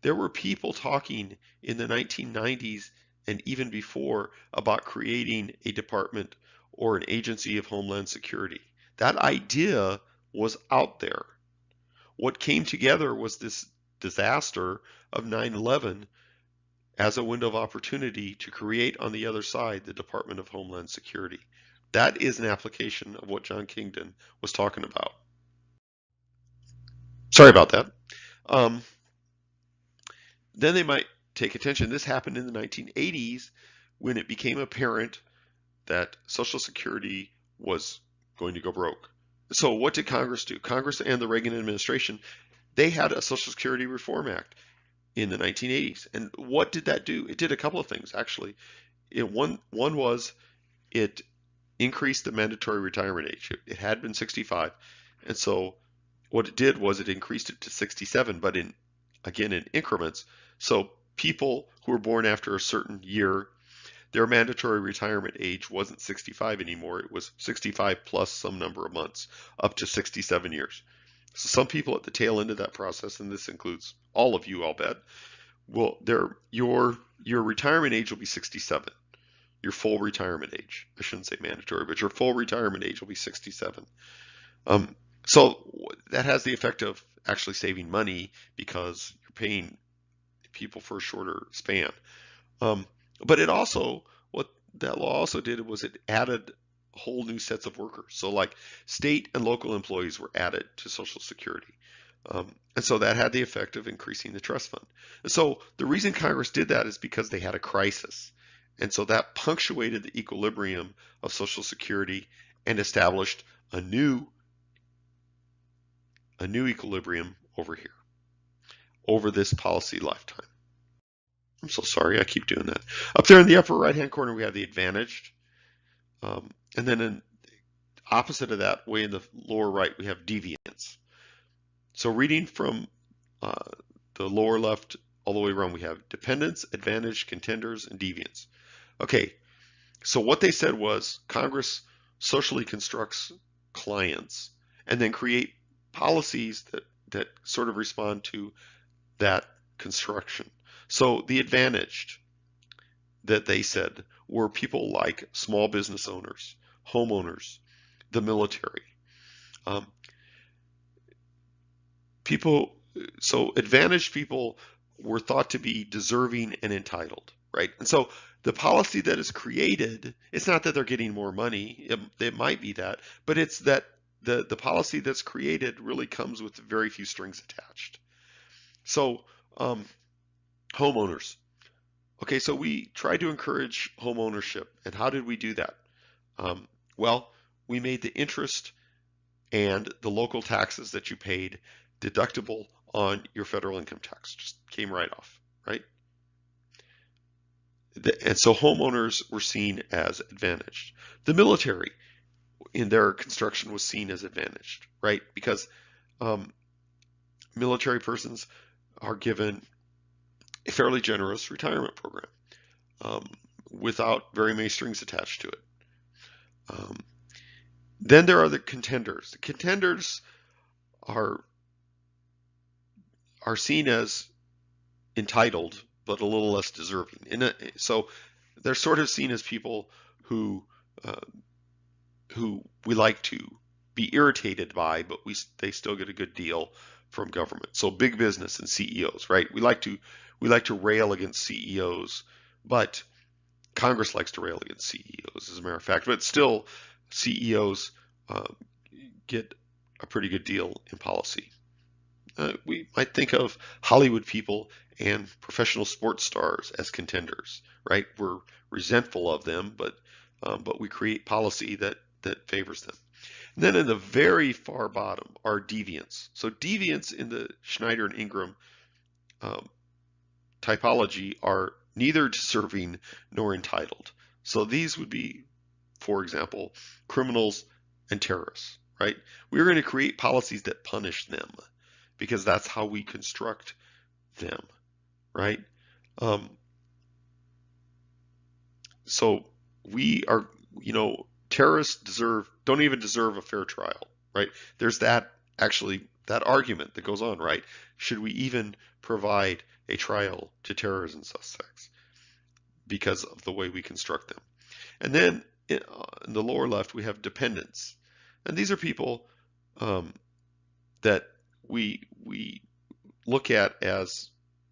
There were people talking in the 1990s and even before about creating a department or an agency of Homeland Security. That idea was out there. What came together was this disaster of 9/11 as a window of opportunity to create on the other side the Department of Homeland Security. That is an application of what John Kingdon was talking about. Sorry about that. Then they might take attention. This happened in the 1980s when it became apparent that Social Security was going to go broke. So what did Congress do? Congress and the Reagan administration, they had a Social Security Reform Act in the 1980s. And what did that do? It did a couple of things, actually. One was it increased the mandatory retirement age. It had been 65. And so what it did was it increased it to 67, but in increments. So people who were born after a certain year, their mandatory retirement age wasn't 65 anymore. It was 65 plus some number of months, up to 67 years. So some people at the tail end of that process, and this includes all of you, I'll bet, your retirement age will be 67. Your full retirement age. I shouldn't say mandatory, but your full retirement age will be 67. So that has the effect of actually saving money because you're paying people for a shorter span. But it also, what that law also did was it added whole new sets of workers. So like state and local employees were added to Social Security. And so that had the effect of increasing the trust fund. And so the reason Congress did that is because they had a crisis. And so that punctuated the equilibrium of Social Security and established a new equilibrium over here, over this policy lifetime. I'm so sorry, I keep doing that. Up there in the upper right-hand corner, we have the advantaged. And then in opposite of that, way in the lower right, we have deviance. So reading from the lower left all the way around, we have dependents, advantaged, contenders, and deviants. Okay, so what they said was Congress socially constructs clients and then create policies that sort of respond to that construction. So the advantaged that they said were people like small business owners, homeowners, the military. Um, people, so advantaged people were thought to be deserving and entitled, right? And so the policy that is created, it's not that they're getting more money, it might be that, but it's that the policy that's created really comes with very few strings attached. So homeowners. Okay, so we tried to encourage home ownership, and how did we do that? Um, well, we made the interest and the local taxes that you paid deductible on your federal income tax. Just came right off, right? And so homeowners were seen as advantaged. The military in their construction was seen as advantaged, right? Because military persons are given a fairly generous retirement program without very many strings attached to it. Then there are the contenders. The contenders are seen as entitled, but a little less deserving. So they're sort of seen as people who we like to be irritated by, but they still get a good deal from government. So big business and CEOs, right? We like to rail against CEOs, but Congress likes to rail against CEOs, as a matter of fact. But still, CEOs get a pretty good deal in policy. We might think of Hollywood people and professional sports stars as contenders, right? We're resentful of them, but we create policy that favors them. And then in the very far bottom are deviants. So deviants in the Schneider and Ingram typology are neither deserving nor entitled. So these would be, for example, criminals and terrorists, right? We're going to create policies that punish them because that's how we construct them, right? So we are, terrorists don't even deserve a fair trial, right? There's that argument that goes on, right? Should we even provide a trial to terrorism suspects because of the way we construct them? And then in the lower left, we have dependents. And these are people that we look at as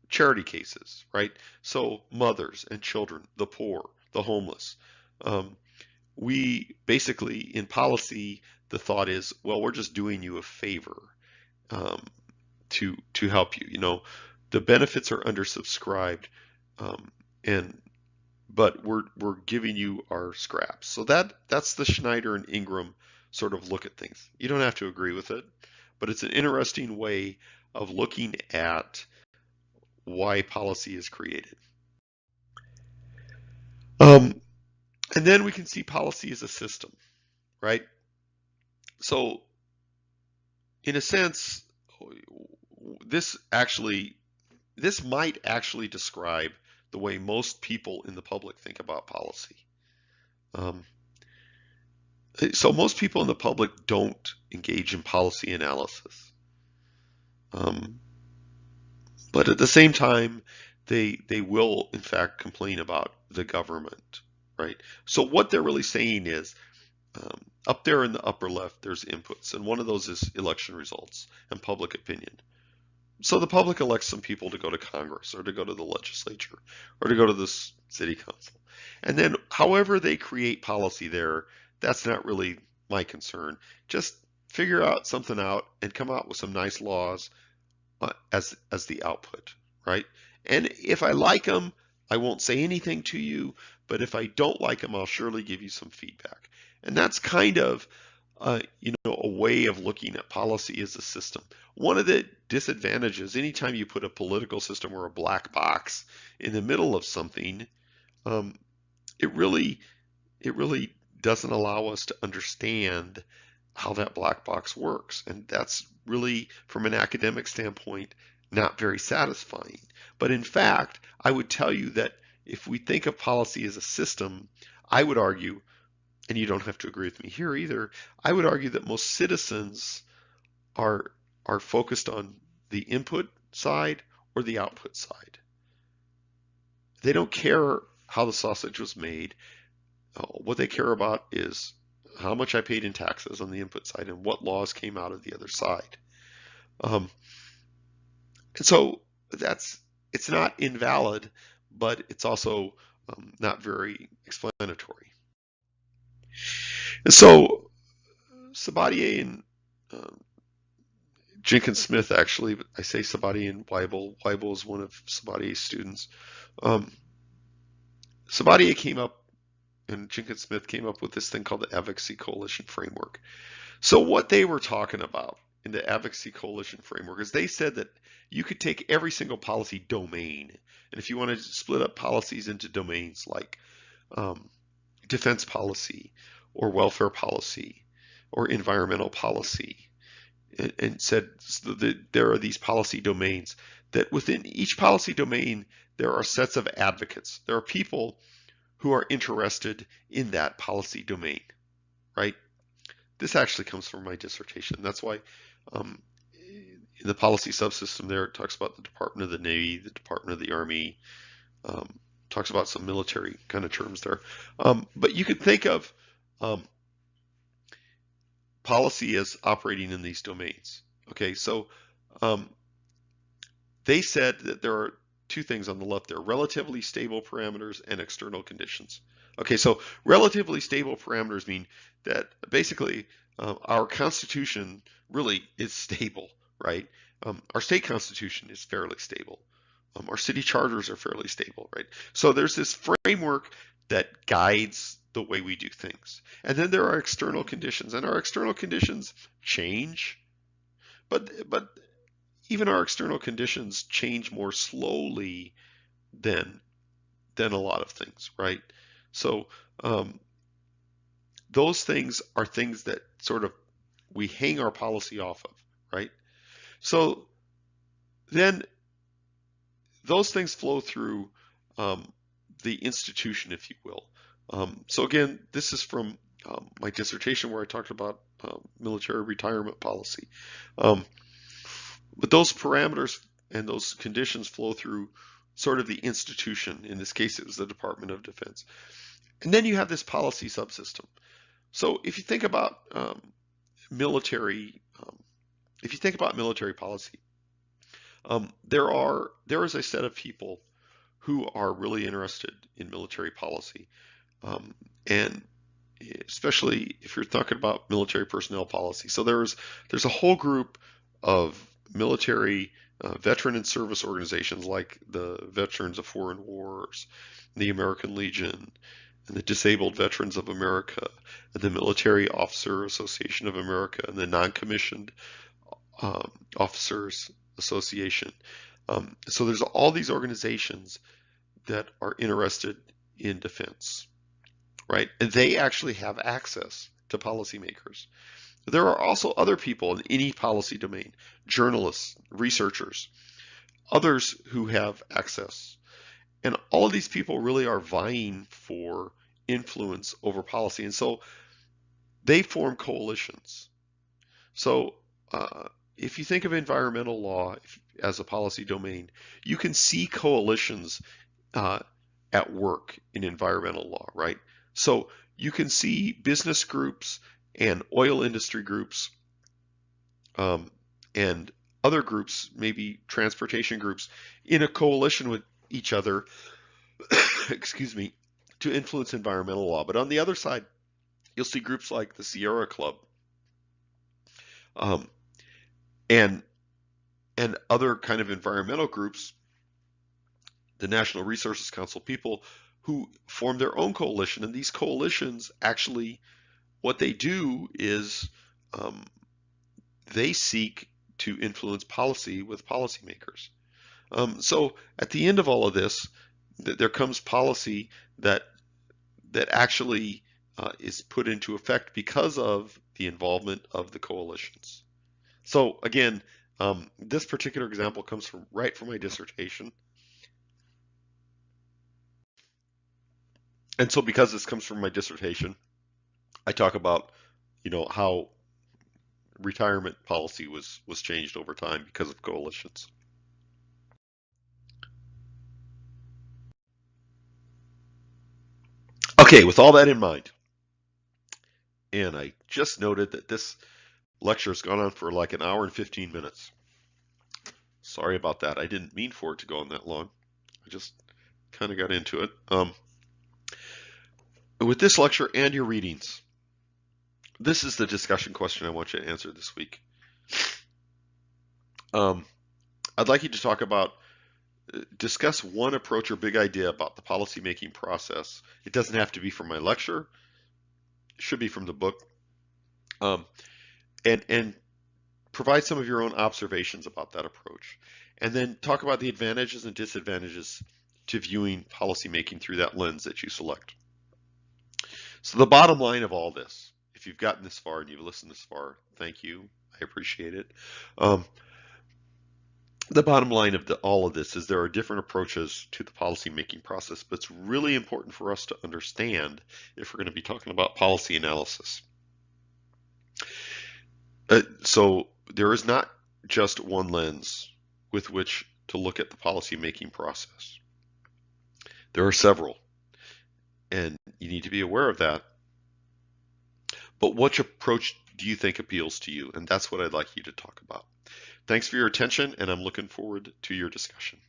charity cases, right? So mothers and children, the poor, the homeless. We basically, in policy, the thought is, well, we're just doing you a favor to help you. The benefits are undersubscribed, but we're giving you our scraps. So that's the Schneider and Ingram sort of look at things. You don't have to agree with it, but it's an interesting way of looking at why policy is created. And then we can see policy as a system, right? So in a sense, this might actually describe the way most people in the public think about policy. So most people in the public don't engage in policy analysis. But at the same time, they will in fact complain about the government, right? So what they're really saying is, up there in the upper left, there's inputs, and one of those is election results and public opinion. So the public elects some people to go to Congress or to go to the legislature or to go to the city council. And then however they create policy there, that's not really my concern. Just figure out something out and come out with some nice laws as the output, right? And if I like them, I won't say anything to you, but if I don't like them, I'll surely give you some feedback. And that's kind of a way of looking at policy as a system. One of the disadvantages, anytime you put a political system or a black box in the middle of something, it really doesn't allow us to understand how that black box works. And that's really, from an academic standpoint, not very satisfying. But in fact, I would tell you that if we think of policy as a system, I would argue, and you don't have to agree with me here either, I would argue that most citizens are are focused on the input side or the output side. They don't care how the sausage was made. What they care about is how much I paid in taxes on the input side and what laws came out of the other side. Um, and so it's not invalid, but it's also not very explanatory. And so Sabatier and um, Jenkins Smith, actually, I say Sabatier and Weibel. Weibel is one of Sabatier's students. Um, Sabatier came up and Jenkins Smith came up with this thing called the Advocacy Coalition Framework. So what they were talking about in the Advocacy Coalition Framework is they said that you could take every single policy domain, and if you want to split up policies into domains like um, defense policy or welfare policy or environmental policy, and said that there are these policy domains, that within each policy domain there are sets of advocates. There are people who are interested in that policy domain, right? This actually comes from my dissertation. That's why in the policy subsystem there, it talks about the Department of the Navy, the Department of the Army, talks about some military kind of terms there. But you could think of policy as operating in these domains. Okay, so they said that there are two things on the left there: relatively stable parameters and external conditions. Okay, so relatively stable parameters mean that basically our Constitution really is stable, right? Our state constitution is fairly stable. Our city charters are fairly stable, right? So there's this framework that guides the way we do things. And then there are external conditions, and our external conditions change, but even our external conditions change more slowly than a lot of things, right? So those things are things that sort of we hang our policy off of, right? So then those things flow through the institution, if you will. So again, this is from my dissertation where I talked about military retirement policy. But those parameters and those conditions flow through sort of the institution. In this case, it was the Department of Defense. And then you have this policy subsystem. So if you think about military policy, there is a set of people who are really interested in military policy, and especially if you're talking about military personnel policy. So there's a whole group of military veteran and service organizations like the Veterans of Foreign Wars, the American Legion, and the Disabled Veterans of America, and the Military Officer Association of America, and the Non-Commissioned Officers Association. So there's all these organizations that are interested in defense, right? And they actually have access to policymakers. There are also other people in any policy domain, journalists, researchers, others who have access. And all of these people really are vying for influence over policy. And so they form coalitions. So if you think of environmental law as a policy domain, you can see coalitions at work in environmental law, right? So you can see business groups and oil industry groups and other groups, maybe transportation groups, in a coalition with each other, excuse me, to influence environmental law. But on the other side, you'll see groups like the Sierra Club and other kind of environmental groups, the National Resources Council, people who form their own coalition. And these coalitions actually, what they do is they seek to influence policy with policymakers. So at the end of all of this, there comes policy that actually is put into effect because of the involvement of the coalitions. So again, this particular example comes right from my dissertation. And so because this comes from my dissertation, I talk about, how retirement policy was changed over time because of coalitions. Okay, with all that in mind, and I just noted that this lecture has gone on for like an hour and 15 minutes. Sorry about that. I didn't mean for it to go on that long. I just kind of got into it. With this lecture and your readings, this is the discussion question I want you to answer this week. I'd like you to discuss one approach or big idea about the policymaking process. It doesn't have to be from my lecture. It should be from the book. And provide some of your own observations about that approach. And then talk about the advantages and disadvantages to viewing policymaking through that lens that you select. So the bottom line of all this, if you've gotten this far and you've listened this far, thank you. I appreciate it. The bottom line of all of this is there are different approaches to the policymaking process, but it's really important for us to understand if we're going to be talking about policy analysis. So there is not just one lens with which to look at the policymaking process. There are several, and you need to be aware of that. But which approach do you think appeals to you? And that's what I'd like you to talk about. Thanks for your attention, and I'm looking forward to your discussion.